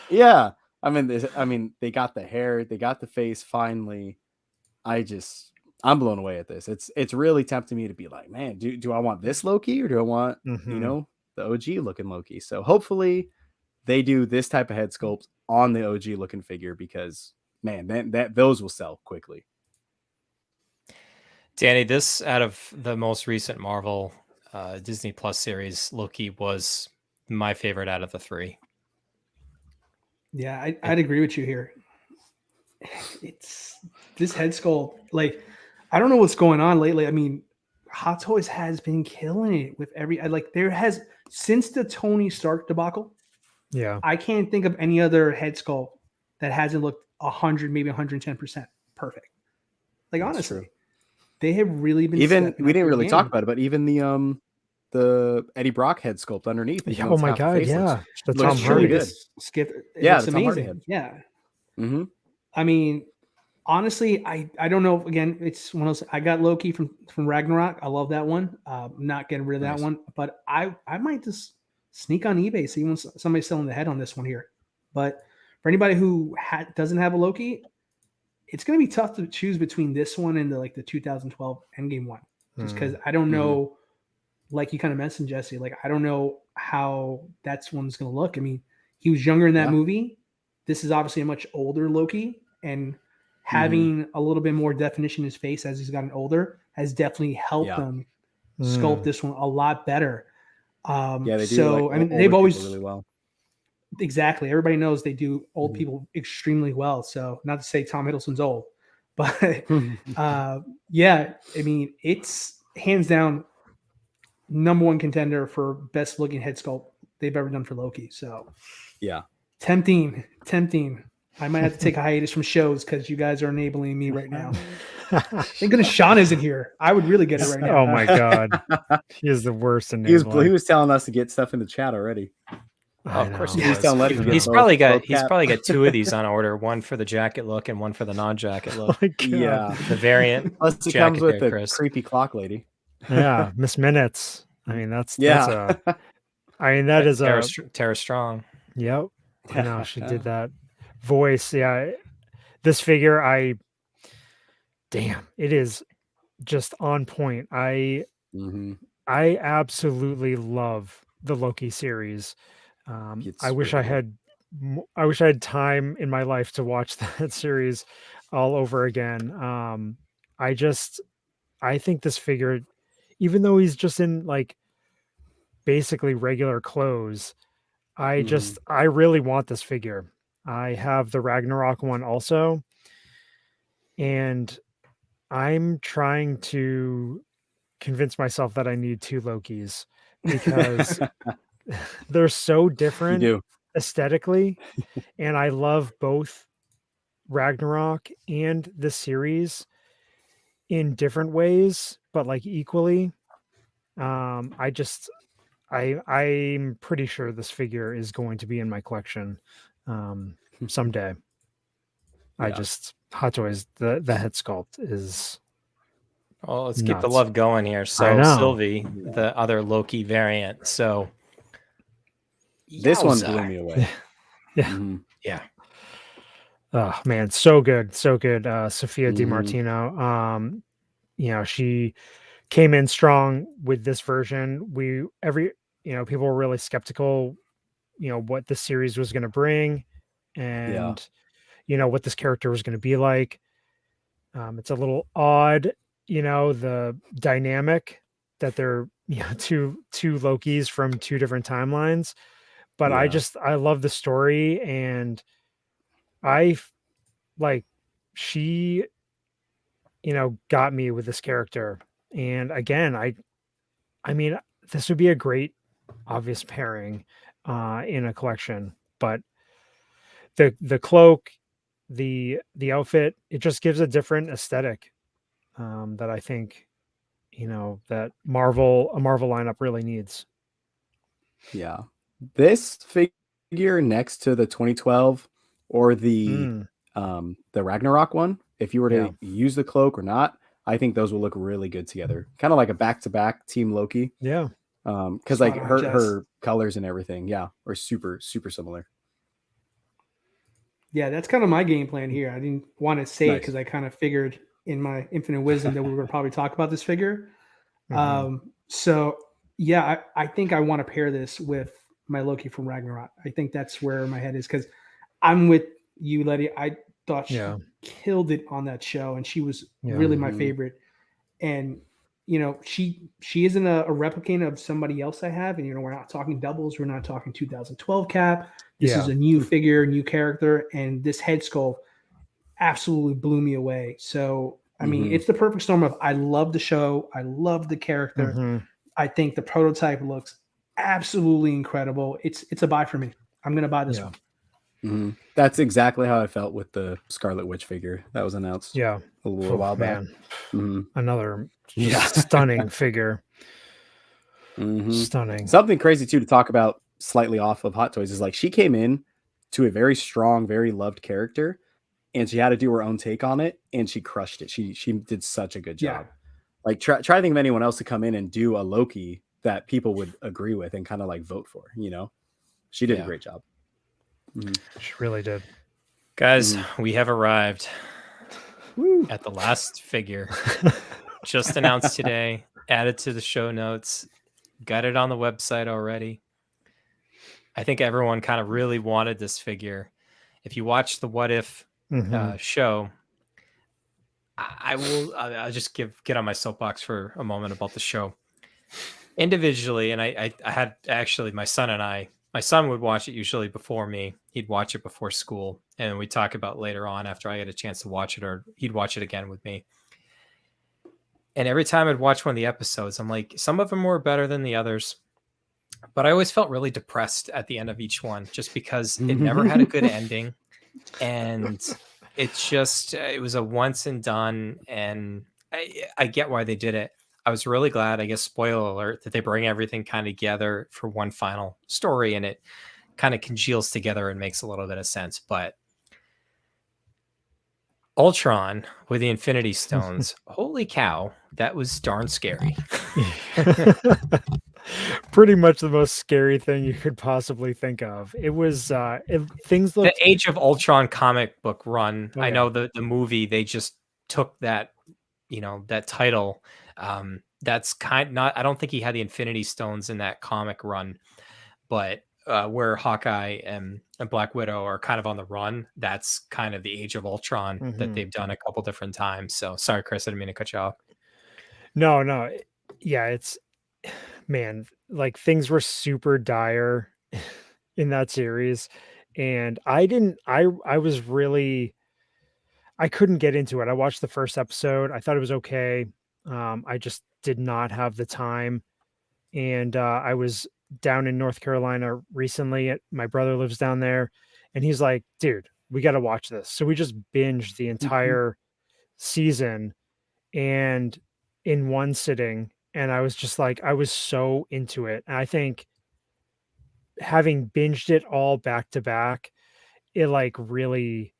Speaker 4: yeah. They got the hair, they got the face finally. I'm blown away at this. It's really tempting me to be like, man, do I want this Loki or do I want, the OG looking Loki? So hopefully they do this type of head sculpt on the OG looking figure because, man, those will sell quickly.
Speaker 2: Danny, this out of the most recent Marvel Disney Plus series, Loki was my favorite out of the 3.
Speaker 5: Yeah, I'd agree with you here. It's this head sculpt. I don't know what's going on lately. Hot Toys has been killing it with since the Tony Stark debacle.
Speaker 3: Yeah,
Speaker 5: I can't think of any other head sculpt that hasn't looked 100, maybe 110% perfect. Honestly. They have really been.
Speaker 4: Even we didn't really talk about it, but even the Eddie Brock head sculpt underneath.
Speaker 3: Oh my god! Yeah,
Speaker 5: the
Speaker 3: Tom Hardy
Speaker 5: good. Skip.
Speaker 4: Yeah,
Speaker 5: it's amazing. Yeah. Honestly, I don't know. Again, it's one of those. I got Loki from Ragnarok. I love that one. I'm not getting rid of that one, but I might just sneak on eBay, see when somebody's selling the head on this one here. But for anybody who doesn't have a Loki, it's going to be tough to choose between this one and the 2012 Endgame one, just because I don't know. Like you kind of mentioned, Jesse, like I don't know how that one's going to look. I mean, he was younger in that movie. This is obviously a much older Loki, and having a little bit more definition in his face as he's gotten older has definitely helped them sculpt this one a lot better.
Speaker 4: They do.
Speaker 5: So I mean, they've always
Speaker 4: really well.
Speaker 5: Exactly. Everybody knows they do old people extremely well. So not to say Tom Hiddleston's old, but yeah, I mean, it's hands down number one contender for best looking head sculpt they've ever done for Loki. So
Speaker 4: yeah,
Speaker 5: tempting. I might have to take a hiatus from shows because you guys are enabling me right now. Thank goodness Sean isn't here. I would really get it right now.
Speaker 3: Oh my god, he is the worst.
Speaker 4: He was telling us to get stuff in the chat already.
Speaker 2: Oh, of course,
Speaker 4: he's
Speaker 2: probably got two of these on order, one for the jacket look and one for the non-jacket look.
Speaker 4: Yeah,
Speaker 2: the variant.
Speaker 4: Plus, it comes with the creepy clock lady.
Speaker 3: Yeah, Miss Minutes. I mean, that is
Speaker 2: Tara Strong.
Speaker 3: Yep, I know she did that voice. Yeah, this figure, it is just on point. I absolutely love the Loki series. I wish I had time in my life to watch that series all over again. I think this figure, even though he's just in like basically regular clothes, I really want this figure. I have the Ragnarok one also, and I'm trying to convince myself that I need two Lokis because they're so different aesthetically, and I love both Ragnarok and the series in different ways, but like equally. I'm pretty sure this figure is going to be in my collection someday. Hot Toys, the head sculpt is
Speaker 2: let's keep the love going here. So Sylvie, the other Loki variant. So
Speaker 4: this one blew me away.
Speaker 2: Yeah.
Speaker 3: Oh man, so good. Sophia DiMartino. She came in strong with this version. People were really skeptical, what this series was going to bring and what this character was going to be like. It's a little odd, the dynamic that they're two Lokis from two different timelines, but I love the story, and she got me with this character. And again, I mean, this would be a great obvious pairing in a collection, but the cloak, the outfit, it just gives a different aesthetic that I think that a Marvel lineup really needs.
Speaker 4: Yeah, this figure next to the 2012 or the Ragnarok one, if you were to use the cloak or not, I think those will look really good together. Kind of like a back-to-back Team Loki.
Speaker 3: Yeah.
Speaker 4: Because like her colors and everything, are super, super similar.
Speaker 5: Yeah, that's kind of my game plan here. I didn't want to say it because I kind of figured in my infinite wisdom that we were going to probably talk about this figure. So yeah, I think I want to pair this with my Loki from Ragnarok. I think that's where my head is, because I'm with you, Letty. I thought she killed it on that show, and she was really my favorite. And she isn't a replicant of somebody else I have, and we're not talking doubles, we're not talking 2012 Cap. This is a new figure, new character, and this head sculpt absolutely blew me away. So I mean, it's the perfect storm of I love the show, I love the character. I think the prototype looks absolutely incredible. It's a buy for me. I'm gonna buy this one.
Speaker 4: That's exactly how I felt with the Scarlet Witch figure that was announced.
Speaker 3: A
Speaker 4: little while back.
Speaker 3: Another stunning figure. Stunning.
Speaker 4: Something crazy too to talk about, slightly off of Hot Toys, is like she came in to a very strong, very loved character, and she had to do her own take on it, and she crushed it. She did such a good job.
Speaker 5: Yeah.
Speaker 4: Like try to think of anyone else to come in and do a Loki that people would agree with and kind of like vote for, you know. She did a great job.
Speaker 3: She really did.
Speaker 2: Guys, we have arrived at the last figure. Just announced today, added to the show notes, got it on the website already. I think everyone kind of really wanted this figure. If you watch the What If show, I'll just get on my soapbox for a moment about the show. Individually, and I had actually my son would watch it usually before me. He'd watch it before school, and we'd talk about later on after I had a chance to watch it, or he'd watch it again with me. And every time I'd watch one of the episodes, I'm like, some of them were better than the others, but I always felt really depressed at the end of each one, just because it never had a good ending. And it was a once and done. And I get why they did it. I was really glad, I guess, spoiler alert, that they bring everything kind of together for one final story, and it kind of congeals together and makes a little bit of sense. But Ultron with the Infinity Stones, holy cow, that was darn scary.
Speaker 3: Pretty much the most scary thing you could possibly think of. It was things looked...
Speaker 2: The Age of Ultron comic book run. I know the movie, they just took that, that title. That's I don't think he had the Infinity Stones in that comic run, but where Hawkeye and Black Widow are kind of on the run, that's kind of the Age of Ultron that they've done a couple different times. So sorry, Chris, I didn't mean to cut you off.
Speaker 3: No. Yeah, it's, man, like things were super dire in that series. And I couldn't get into it. I watched the first episode. I thought it was okay. I just did not have the time. And I was down in North Carolina recently. My brother lives down there, and he's like, dude, we got to watch this. So we just binged the entire season and in one sitting. And I was just like, I was so into it. And I think having binged it all back to back, it like really,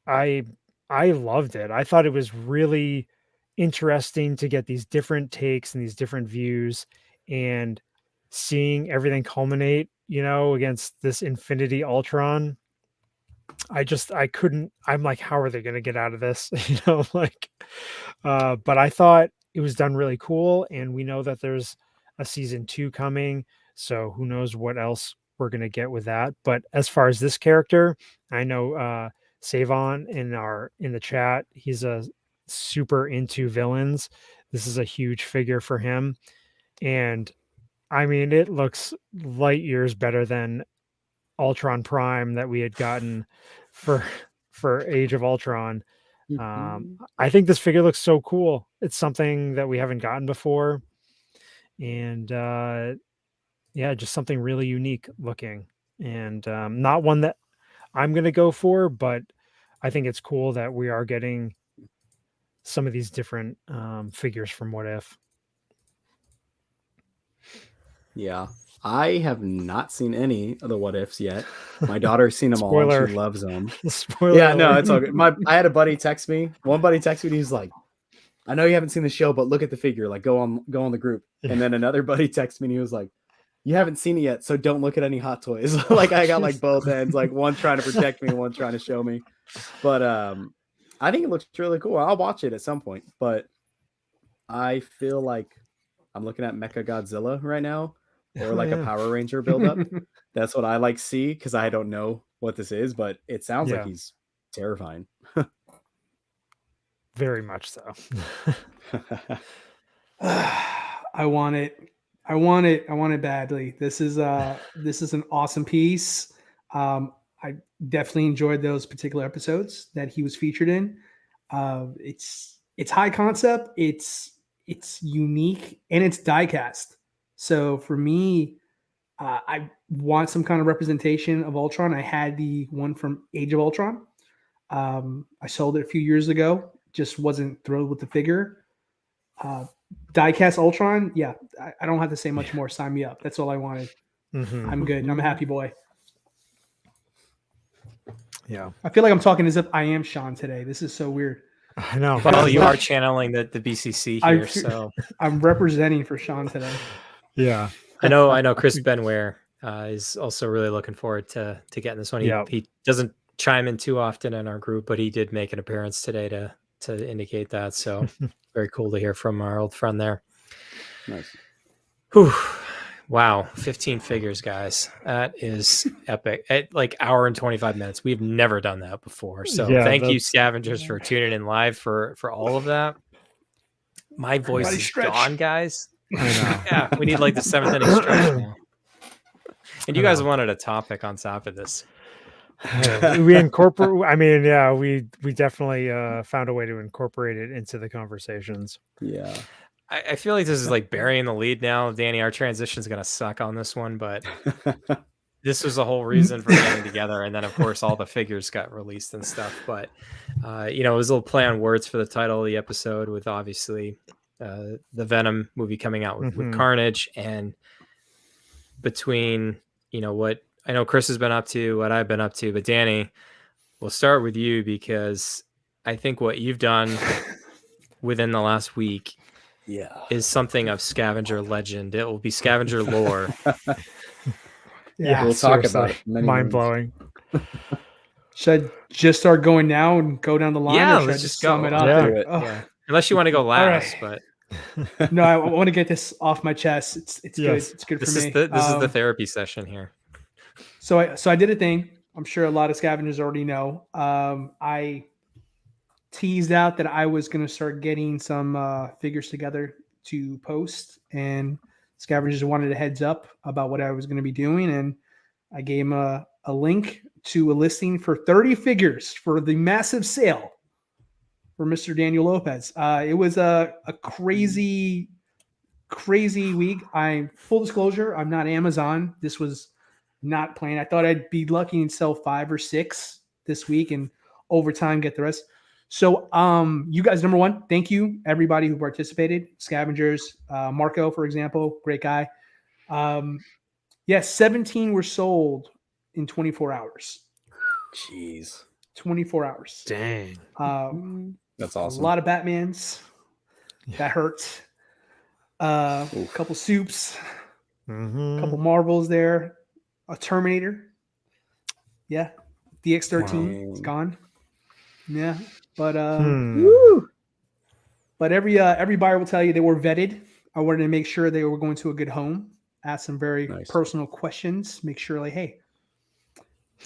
Speaker 3: I loved it. I thought it was really interesting to get these different takes and these different views, and seeing everything culminate, against this Infinity Ultron. I'm like, how are they going to get out of this? But I thought it was done really cool. And we know that there's a season 2 coming. So who knows what else we're going to get with that. But as far as this character, I know, Savon in the chat, he's a super into villains. This is a huge figure for him. And I mean, it looks light years better than Ultron Prime that we had gotten for Age of Ultron. I think this figure looks so cool. It's something that we haven't gotten before. And just something really unique looking. And not one that I'm going to go for, but I think it's cool that we are getting some of these different figures from What If.
Speaker 4: Yeah, I have not seen any of the What Ifs yet. My daughter's seen them all. And she loves them.
Speaker 3: Spoiler
Speaker 4: yeah, no,
Speaker 3: alert.
Speaker 4: it's all good. I had a buddy text me. One buddy texted me. He's like, "I know you haven't seen the show, but look at the figure. Like, go on the group." And then another buddy texted me, and he was like, "You haven't seen it yet, so don't look at any hot toys." Like, I got like both ends, like one trying to protect me, and one trying to show me. But I think it looks really cool. I'll watch it at some point. But I feel like I'm looking at Mecha Godzilla right now, or like a Power Ranger buildup. That's what I like see, because I don't know what this is, but it sounds like he's terrifying.
Speaker 3: Very much so.
Speaker 5: I want it badly. This is an awesome piece. I definitely enjoyed those particular episodes that he was featured in. It's high concept, it's unique, and it's die-cast. So for me, I want some kind of representation of Ultron. I had the one from Age of Ultron. I sold it a few years ago. Just wasn't thrilled with the figure. Die-cast Ultron, yeah, I don't have to say much more. Sign me up. That's all I wanted. I'm good. I'm a happy boy.
Speaker 3: Yeah.
Speaker 5: I feel like I'm talking as if I am Sean today. This is so weird.
Speaker 3: I know.
Speaker 2: Well, you are channeling the BCC here, so
Speaker 5: I'm representing for Sean today.
Speaker 3: Yeah.
Speaker 2: I know Chris Benware is also really looking forward to getting this one. He doesn't chime in too often in our group, but he did make an appearance today to indicate that. So very cool to hear from our old friend there.
Speaker 4: Nice.
Speaker 2: Whew. Wow, 15 figures, guys. That is epic. At like hour and 25 minutes. We've never done that before. So thank you, Scavengers, for tuning in live for all of that. My voice is gone, guys.
Speaker 3: I know.
Speaker 2: Yeah, we need like the 7th inning stretch now. And you guys wanted a topic on top of this.
Speaker 3: We incorporate. I mean, yeah, we definitely found a way to incorporate it into the conversations.
Speaker 4: Yeah.
Speaker 2: I feel like this is like burying the lead now. Danny, our transition is going to suck on this one, but this was the whole reason for getting together. And then, of course, all the figures got released and stuff. But, it was a little play on words for the title of the episode with obviously the Venom movie coming out with Carnage. And between, what I know Chris has been up to, what I've been up to. But Danny, we'll start with you because I think what you've done within the last week is something of Scavenger legend. It will be Scavenger lore.
Speaker 3: Yeah,
Speaker 4: we'll talk about it.
Speaker 3: Mind blowing.
Speaker 5: Should I just start going now and go down the line?
Speaker 2: Yeah,
Speaker 5: or should
Speaker 2: let's
Speaker 5: I
Speaker 2: just
Speaker 5: sum
Speaker 2: go.
Speaker 5: it up?
Speaker 3: Yeah.
Speaker 2: Yeah. Unless you want to go last,
Speaker 5: right.
Speaker 2: but
Speaker 5: No, I want to get this off my chest. It's good. It's good
Speaker 2: this
Speaker 5: for
Speaker 2: is
Speaker 5: me.
Speaker 2: this is the therapy session here.
Speaker 5: So I did a thing. I'm sure a lot of Scavengers already know. I teased out that I was going to start getting some figures together to post, and Scavengers wanted a heads up about what I was going to be doing, and I gave him a link to a listing for 30 figures for the massive sale for Mr. Daniel Lopez. It was a crazy week. Full disclosure, I'm not Amazon. This was not planned. I thought I'd be lucky and sell 5 or 6 this week and over time get the rest. So you guys, number one, thank you everybody who participated. Scavengers, Marco, for example, great guy. 17 were sold in 24 hours.
Speaker 4: Jeez.
Speaker 5: 24 hours.
Speaker 3: Dang.
Speaker 4: That's awesome.
Speaker 5: A lot of Batmans. That hurt. A couple soups. A couple Marvels there. A Terminator. Yeah. DX13 is gone. Yeah. But but every buyer will tell you they were vetted. I wanted to make sure they were going to a good home. Ask some very personal questions. Make sure, like, hey,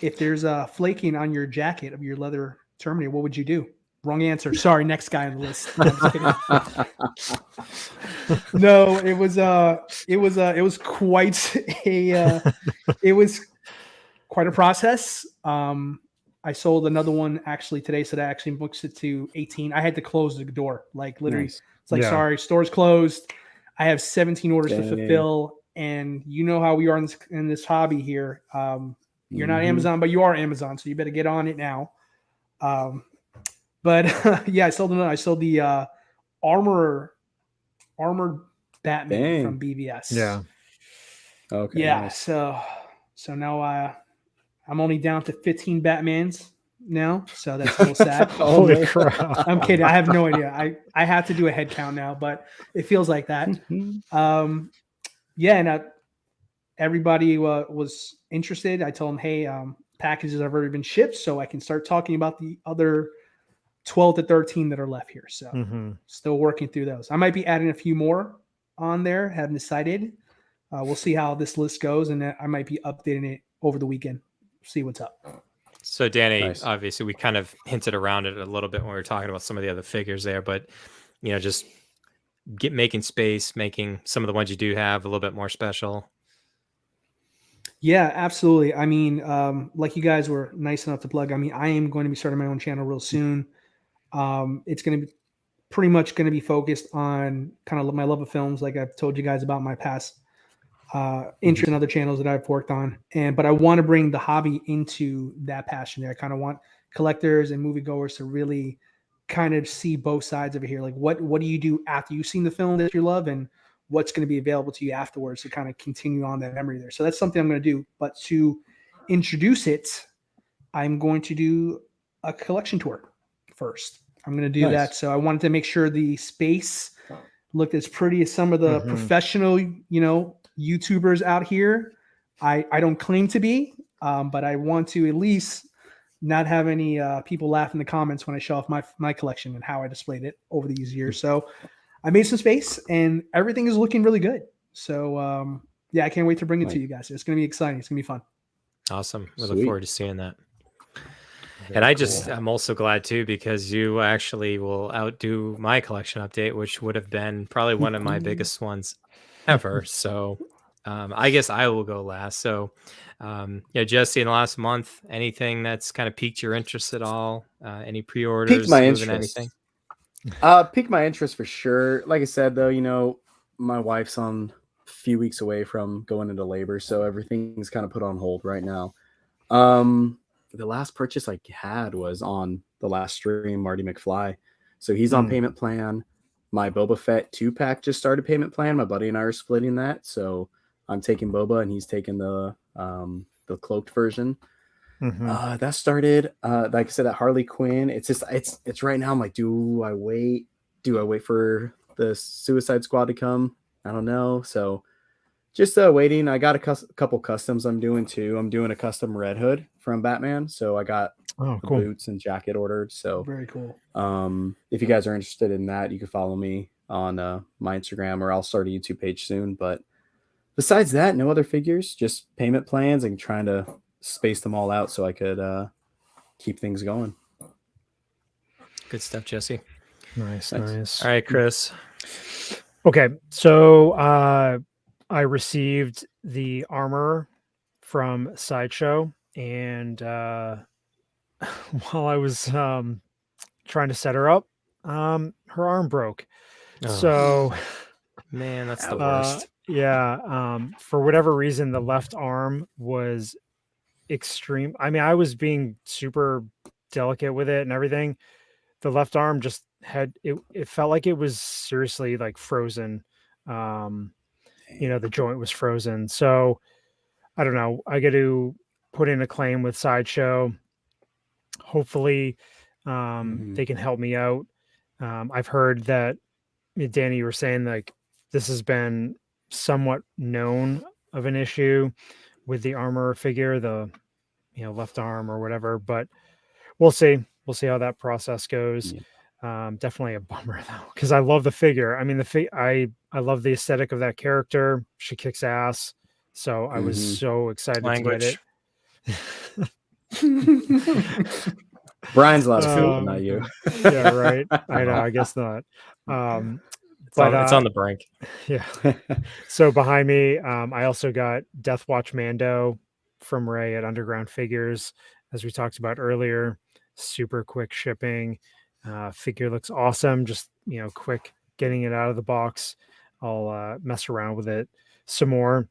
Speaker 5: if there's a flaking on your jacket of your leather Terminator, what would you do? Wrong answer. Sorry, next guy on the list. No, I'm just kidding. No, it was quite a process. I sold another one actually today, so that actually books it to 18. I had to close the door, like literally. Nice. It's like, sorry, store's closed. I have 17 orders to fulfill, and you know how we are in this hobby here. You're not Amazon, but you are Amazon, so you better get on it now. But yeah, I sold another. I sold the armored Batman from BVS.
Speaker 3: Yeah.
Speaker 5: Okay. Yeah. Nice. So now I'm only down to 15 Batmans now, so that's a little sad.
Speaker 3: Holy crap!
Speaker 5: I'm kidding. I have no idea. I have to do a head count now, but it feels like that. Yeah, and everybody was interested. I told them, hey, packages have already been shipped, so I can start talking about the other 12 to 13 that are left here. So still working through those. I might be adding a few more on there. Haven't decided. We'll see how this list goes, and I might be updating it over the weekend. See what's up.
Speaker 2: So Danny, obviously we kind of hinted around it a little bit when we were talking about some of the other figures there, but just making space, making some of the ones you do have a little bit more special.
Speaker 5: Yeah, absolutely. I mean, like you guys were nice enough to plug. I mean, I am going to be starting my own channel real soon. It's going to be pretty much going to be focused on kind of my love of films, like I've told you guys about my past interest in other channels that I've worked on. But I want to bring the hobby into that passion there. I kind of want collectors and moviegoers to really kind of see both sides of it here. Like what do you do after you've seen the film that you love, and what's going to be available to you afterwards to kind of continue on that memory there. So that's something I'm going to do. But to introduce it, I'm going to do a collection tour first. I'm going to do that. So I wanted to make sure the space looked as pretty as some of the professional, YouTubers out here. I don't claim to be, but I want to at least not have any people laugh in the comments when I show off my collection and how I displayed it over these years. So I made some space and everything is looking really good. So I can't wait to bring it to you guys. It's going to be exciting. It's going to be fun.
Speaker 2: Awesome. We look forward to seeing that. And I'm also glad too, because you actually will outdo my collection update, which would have been probably one of my biggest ones ever. So I guess I will go last. So Jesse, in the last month, anything that's kind of piqued your interest at all? Any pre-orders?
Speaker 4: Piqued my interest. Anything? Piqued my interest for sure. Like I said, though, my wife's on a few weeks away from going into labor, so everything's kind of put on hold right now. The last purchase I had was on the last stream, Marty McFly. So he's on payment plan. My Boba Fett 2-pack just started payment plan. My buddy and I are splitting that. So I'm taking Boba and he's taking the cloaked version. That started, like I said, at Harley Quinn. It's right now. I'm like, do I wait? Do I wait for the Suicide Squad to come? I don't know. So just waiting. I got a couple customs I'm doing too. I'm doing a custom Red Hood from Batman. So I got the boots and jacket ordered. So
Speaker 5: very cool.
Speaker 4: If you guys are interested in that, you can follow me on my Instagram, or I'll start a YouTube page soon. But besides that, no other figures, just payment plans and trying to space them all out so I could keep things going.
Speaker 2: Good stuff, Jesse.
Speaker 3: Nice.
Speaker 2: All right, Chris.
Speaker 3: Okay, so I received the armor from Sideshow, and while I was trying to set her up, her arm broke. So,
Speaker 2: man, that's the worst.
Speaker 3: For whatever reason, the left arm was extreme. I mean, I was being super delicate with it and everything. The left arm just had it felt like it was seriously like frozen. The joint was frozen. So I don't know. I got to put in a claim with Sideshow. Hopefully they can help me out. I've heard that, Danny, you were saying like this has been somewhat known of an issue with the armor figure, the left arm or whatever, but we'll see how that process goes. Definitely a bummer though, because I love the figure. I mean, I love the aesthetic of that character. She kicks ass, so I was so excited to get it.
Speaker 4: Brian's a lot of fun, not you.
Speaker 3: Yeah, right. I know. I guess not.
Speaker 2: It's on the brink.
Speaker 3: Yeah. So behind me, I also got Death Watch Mando from Ray at Underground Figures, as we talked about earlier. Super quick shipping. Figure looks awesome. Just quick getting it out of the box. I'll mess around with it some more.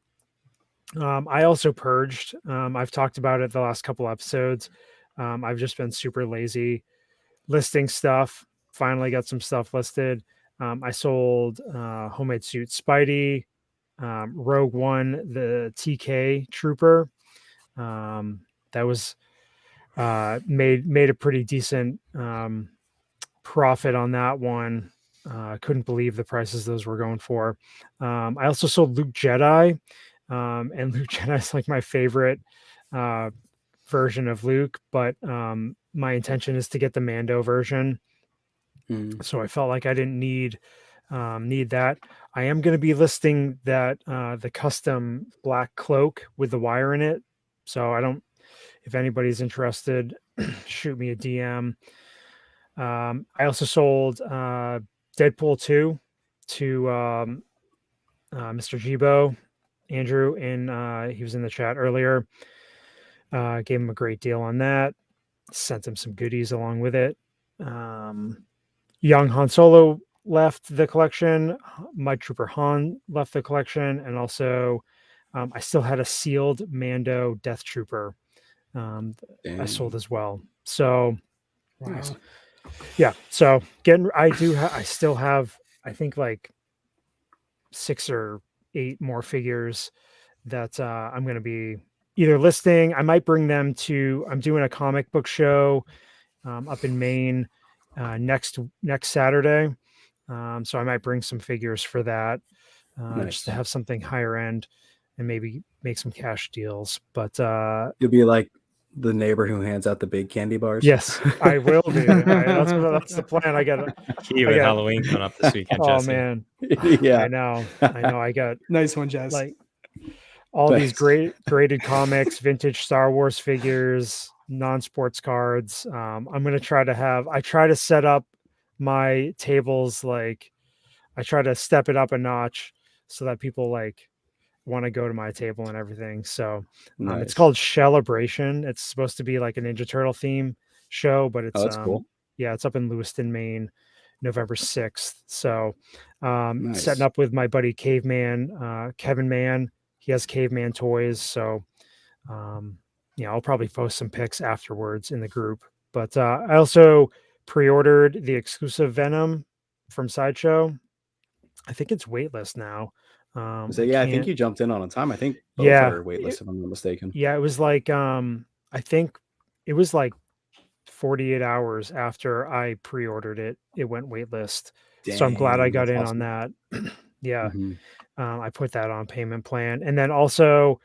Speaker 3: I also purged. I've talked about it the last couple episodes. I've just been super lazy listing stuff. Finally got some stuff listed. I sold Homemade Suit Spidey, Rogue One, the TK Trooper. That was made a pretty decent profit on that one. Couldn't believe the prices those were going for. I also sold Luke Jedi, and Luke Jedi is like my favorite version of Luke, but my intention is to get the Mando version. So I felt like I didn't need that. I am going to be listing that the custom black cloak with the wire in it. So if anybody's interested, shoot me a DM. I also sold Deadpool 2 to Mr. Jibo, Andrew, and he was in the chat earlier. Gave him a great deal on that. Sent him some goodies along with it. Young Han Solo left the collection. My Trooper Han left the collection. And also, I still had a sealed Mando Death Trooper I sold as well. So,
Speaker 5: Nice.
Speaker 3: Yeah. So I still have, I think, like 6 or 8 more figures that I'm going to be either listing. I might bring them to. I'm doing a comic book show up in Maine next Saturday. So I might bring some figures for that, just to have something higher end and maybe make some cash deals. But
Speaker 4: you'll be like the neighbor who hands out the big candy bars.
Speaker 3: Yes, I will be. That's the plan. I got
Speaker 2: Halloween coming up this weekend.
Speaker 3: Oh
Speaker 2: Jesse.
Speaker 3: Man,
Speaker 4: yeah,
Speaker 3: I know. I got
Speaker 5: nice one, Jess.
Speaker 3: Like all these graded comics, vintage Star Wars figures, non-sports cards. I'm gonna try to set up my tables, like I try to step it up a notch so that people like want to go to my table and everything. So it's called Celebration. It's supposed to be like a Ninja Turtle theme show, but it's
Speaker 4: that's cool.
Speaker 3: Yeah, it's up in Lewiston, Maine, November 6th. So setting up with my buddy Caveman, Kevin Mann. He has Caveman toys. So I'll probably post some pics afterwards in the group. But I also pre-ordered the exclusive Venom from Sideshow. I think it's waitlist now.
Speaker 4: I think you jumped in on time. I think both are waitlist, if I'm not mistaken.
Speaker 3: Yeah, it was like I think it was like 48 hours after I pre-ordered it. It went waitlist. So I'm glad I got in on that. Yeah.
Speaker 4: Mm-hmm.
Speaker 3: I put that on payment plan. And then also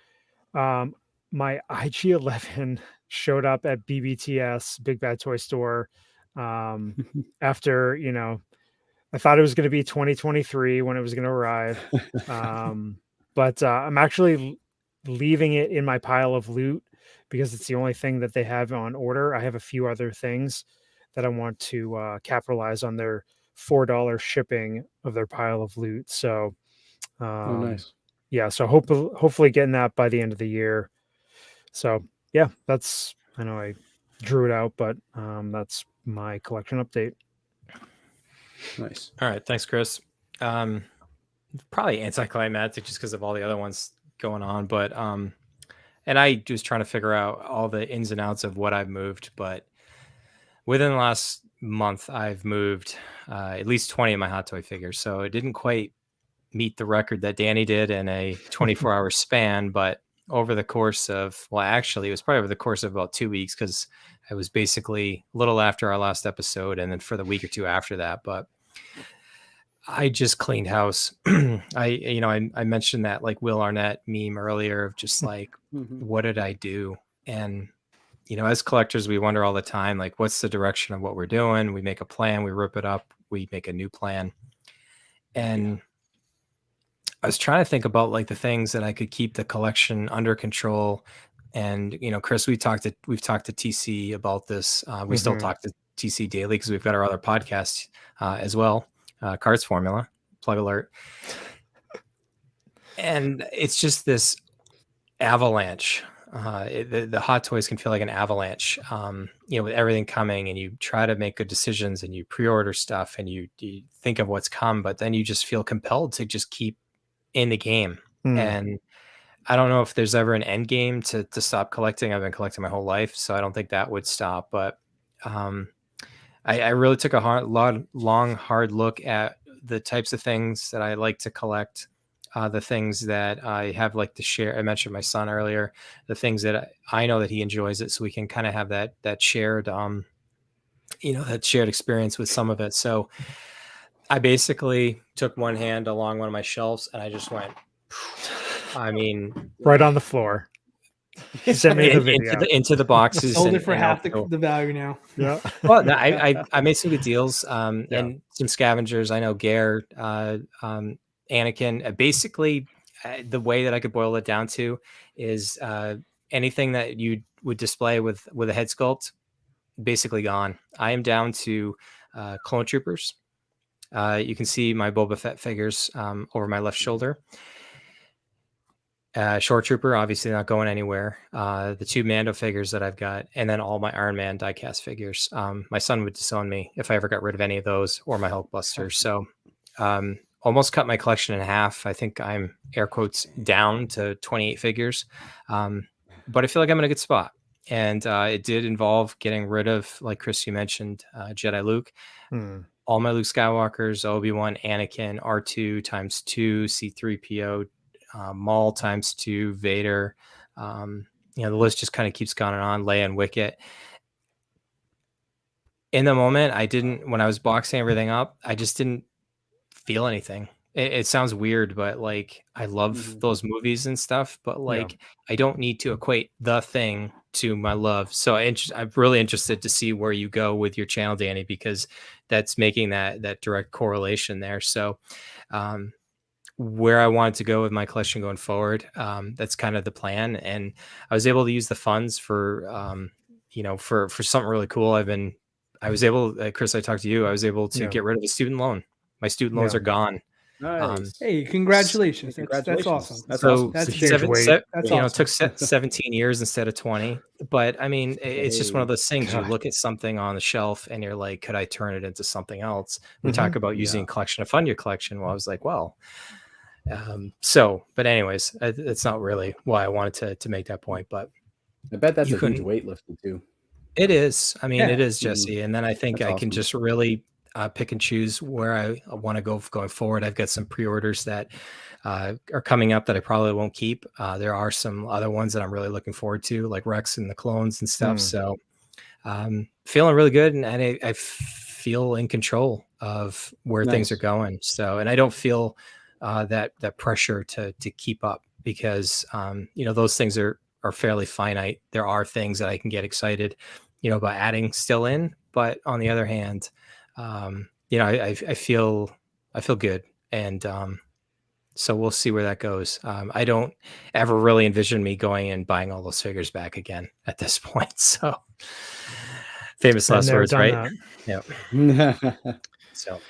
Speaker 3: my IG-11 showed up at BBTS, Big Bad Toy Store, after, I thought it was going to be 2023 when it was going to arrive. But I'm actually leaving it in my pile of loot because it's the only thing that they have on order. I have a few other things that I want to capitalize on their $4 shipping of their pile of loot. So,
Speaker 4: nice.
Speaker 3: Yeah. So hopefully getting that by the end of the year. So yeah, I know I drew it out, but that's my collection update.
Speaker 2: Nice. All right. Thanks, Chris. Probably anticlimactic just because of all the other ones going on, but and I was trying to figure out all the ins and outs of what I've moved, but within the last month I've moved at least 20 of my hot toy figures. So it didn't quite meet the record that Danny did in a 24-hour span, but over the course of, actually it was probably over the course of about 2 weeks, because I was basically a little after our last episode and then for the week or two after that. But I just cleaned house. I mentioned that like Will Arnett meme earlier of just like, what did I do? And, as collectors, we wonder all the time, like, what's the direction of what we're doing? We make a plan, we rip it up, we make a new plan. And I was trying to think about like the things that I could keep the collection under control. And, Chris, we've talked to TC about this. We still talk to TC daily because we've got our other podcast as well. Cards Formula, plug alert. And it's just this avalanche. The hot toys can feel like an avalanche, with everything coming, and you try to make good decisions and you pre-order stuff and you think of what's come, but then you just feel compelled to just keep in the game. And I don't know if there's ever an end game to stop collecting. I've been collecting my whole life, so I don't think that would stop. But I really took a hard look at the types of things that I like to collect, the things that I have like to share. I mentioned my son earlier, the things that I know that he enjoys it, so we can kind of have that shared, that shared experience with some of it. So I basically took one hand along one of my shelves and I just went,
Speaker 3: right on the floor. Send me the video.
Speaker 2: Into the boxes.
Speaker 5: Sold it for half the value now.
Speaker 3: Yeah.
Speaker 2: Well, no, I made some good deals. And some scavengers. I know Gare, Anakin. Basically, the way that I could boil it down to is anything that you would display with a head sculpt, basically gone. I am down to clone troopers. You can see my Boba Fett figures over my left shoulder. Shoretrooper, obviously not going anywhere. The 2 Mando figures that I've got, and then all my Iron Man diecast figures. My son would disown me if I ever got rid of any of those or my Hulkbusters. So almost cut my collection in half. I think I'm air quotes down to 28 figures. But I feel like I'm in a good spot. And it did involve getting rid of, like Chris, you mentioned, Jedi Luke. All my Luke Skywalkers, Obi-Wan, Anakin, R2 × 2, C3PO, Maul × 2, Vader, the list just kind of keeps going on. Leia and Wicket. In the moment, when I was boxing everything up, I just didn't feel anything. It sounds weird, but like I love those movies and stuff, but like I don't need to equate the thing to my love. So I'm really interested to see where you go with your channel, Danny, because that's making that direct correlation there. So where I wanted to go with my collection going forward, that's kind of the plan. And I was able to use the funds for for something really cool. I was able, Chris, I talked to you, I was able to get rid of a student loan. My student loans are gone.
Speaker 4: Nice.
Speaker 5: Hey, congratulations. That's awesome.
Speaker 4: That's
Speaker 2: so
Speaker 4: awesome.
Speaker 5: That's
Speaker 2: it took 17 years instead of 20. But I mean, it's just one of those things. You look at something on the shelf and you're like, could I turn it into something else? We talk about using a collection to fund your collection. Well, I was like, well, but anyways, it's not really why I wanted to make that point, but
Speaker 4: I bet that's a huge weightlifting too.
Speaker 2: It is. I mean, it is, Jesse. And then I think I can just really pick and choose where I want to go going forward. I've got some pre-orders that are coming up that I probably won't keep. There are some other ones that I'm really looking forward to, like Rex and the clones and stuff. So feeling really good. And I feel in control of where things are going. So, and I don't feel that pressure to keep up because, those things are fairly finite. There are things that I can get excited, by adding still in, but on the other hand, I feel good. And, so we'll see where that goes. I don't ever really envision me going and buying all those figures back again at this point. So famous last words, right? Yeah. So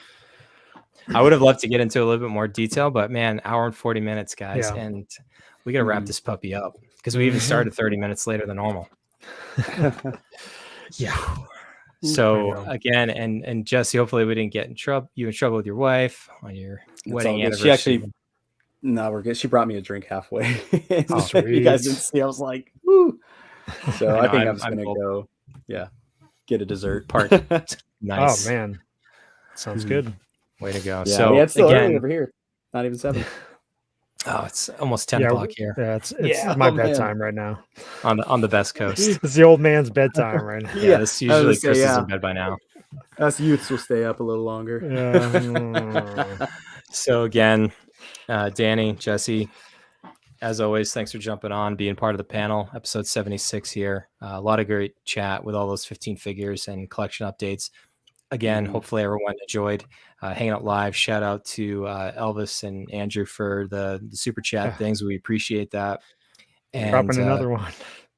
Speaker 2: I would have loved to get into a little bit more detail, but man, hour and 40 minutes, guys. Yeah. And we got to wrap this puppy up because we even started 30 minutes later than normal. Yeah. So again, and Jesse, hopefully we didn't get in trouble with your wife on your wedding anniversary.
Speaker 4: She actually, no, we're good. She brought me a drink halfway. You guys didn't see. I was like, woo. So I think I'm just gonna go, get a dessert.
Speaker 2: Nice.
Speaker 3: Oh man, sounds good.
Speaker 2: Way to go.
Speaker 4: Yeah,
Speaker 2: so
Speaker 4: it's still early over here. Not even 7.
Speaker 2: Oh, it's almost 10 o'clock here.
Speaker 3: Yeah, it's my bedtime right now.
Speaker 2: On the Best Coast.
Speaker 3: It's the old man's bedtime right now.
Speaker 2: Yeah, this usually Chris is in bed by now.
Speaker 4: Us youths will stay up a little longer.
Speaker 3: Yeah.
Speaker 2: So again, Danny, Jesse, as always, thanks for jumping on, being part of the panel. Episode 76 here. A lot of great chat with all those 15 figures and collection updates. Again, hopefully everyone enjoyed hanging out live. Shout out to Elvis and Andrew for the super chat things. We appreciate that. And
Speaker 3: dropping another one.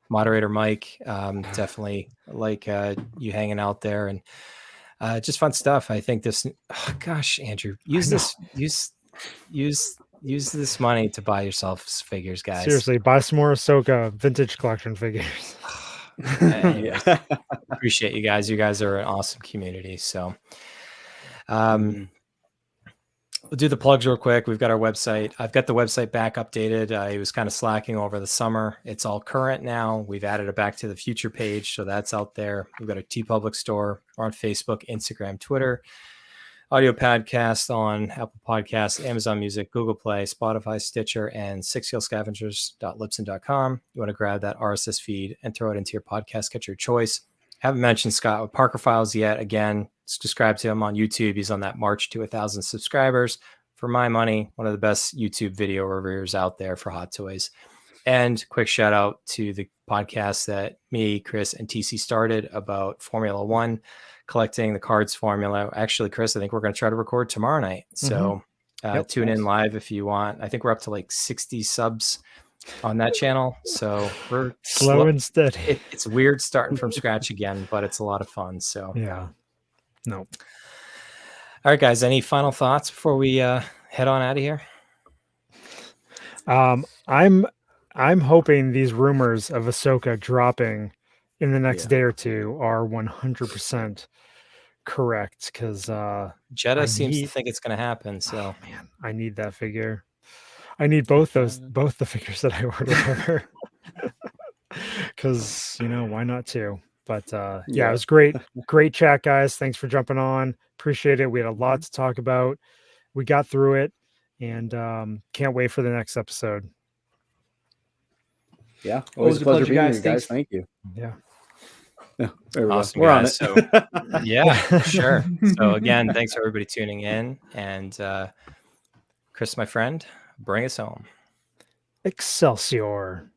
Speaker 2: Moderator Mike, definitely like you hanging out there and just fun stuff. I think this. Oh, gosh, Andrew, use this money to buy yourself figures, guys.
Speaker 3: Seriously, buy some more Ahsoka vintage collection figures.
Speaker 2: Appreciate you guys. You guys are an awesome community. So we'll do the plugs real quick. We've got our website. I've got the website back updated. I was kind of slacking over the summer. It's all current now. We've added a Back to the Future page, so that's out there. We've got a TeePublic store. We're on Facebook, Instagram, Twitter. Audio podcast on Apple Podcasts, Amazon Music, Google Play, Spotify, Stitcher, and sixscalescavengers.libsyn.com. You want to grab that RSS feed and throw it into your podcast catcher of choice. Haven't mentioned Scott with Parker Files yet. Again, subscribe to him on YouTube. He's on that march to 1,000 subscribers. For my money, one of the best YouTube video reviewers out there for hot toys. And quick shout out to the podcast that me, Chris, and TC started about Formula One, collecting the cards formula. Actually, Chris, I think we're going to try to record tomorrow night. So tune in live if you want. I think we're up to like 60 subs on that channel. So we're
Speaker 3: slow and steady.
Speaker 2: It's weird starting from scratch again, but it's a lot of fun. So
Speaker 3: yeah. No.
Speaker 2: All right, guys. Any final thoughts before we head on out of here?
Speaker 3: I'm hoping these rumors of Ahsoka dropping in the next day or two are 100% correct, because
Speaker 2: Jeddah seems to think it's going to happen. So
Speaker 3: man, I need that figure. I need both the figures that I ordered over, because why not two? But it was great chat, guys. Thanks for jumping on. Appreciate it. We had a lot to talk about. We got through it, and can't wait for the next episode.
Speaker 4: Yeah, always a pleasure being here, guys. Thank you.
Speaker 3: Yeah.
Speaker 2: Awesome,
Speaker 4: We're
Speaker 2: guys.
Speaker 4: on it.
Speaker 2: So, yeah, sure. So again, thanks for everybody tuning in. And Chris, my friend, bring us home.
Speaker 3: Excelsior.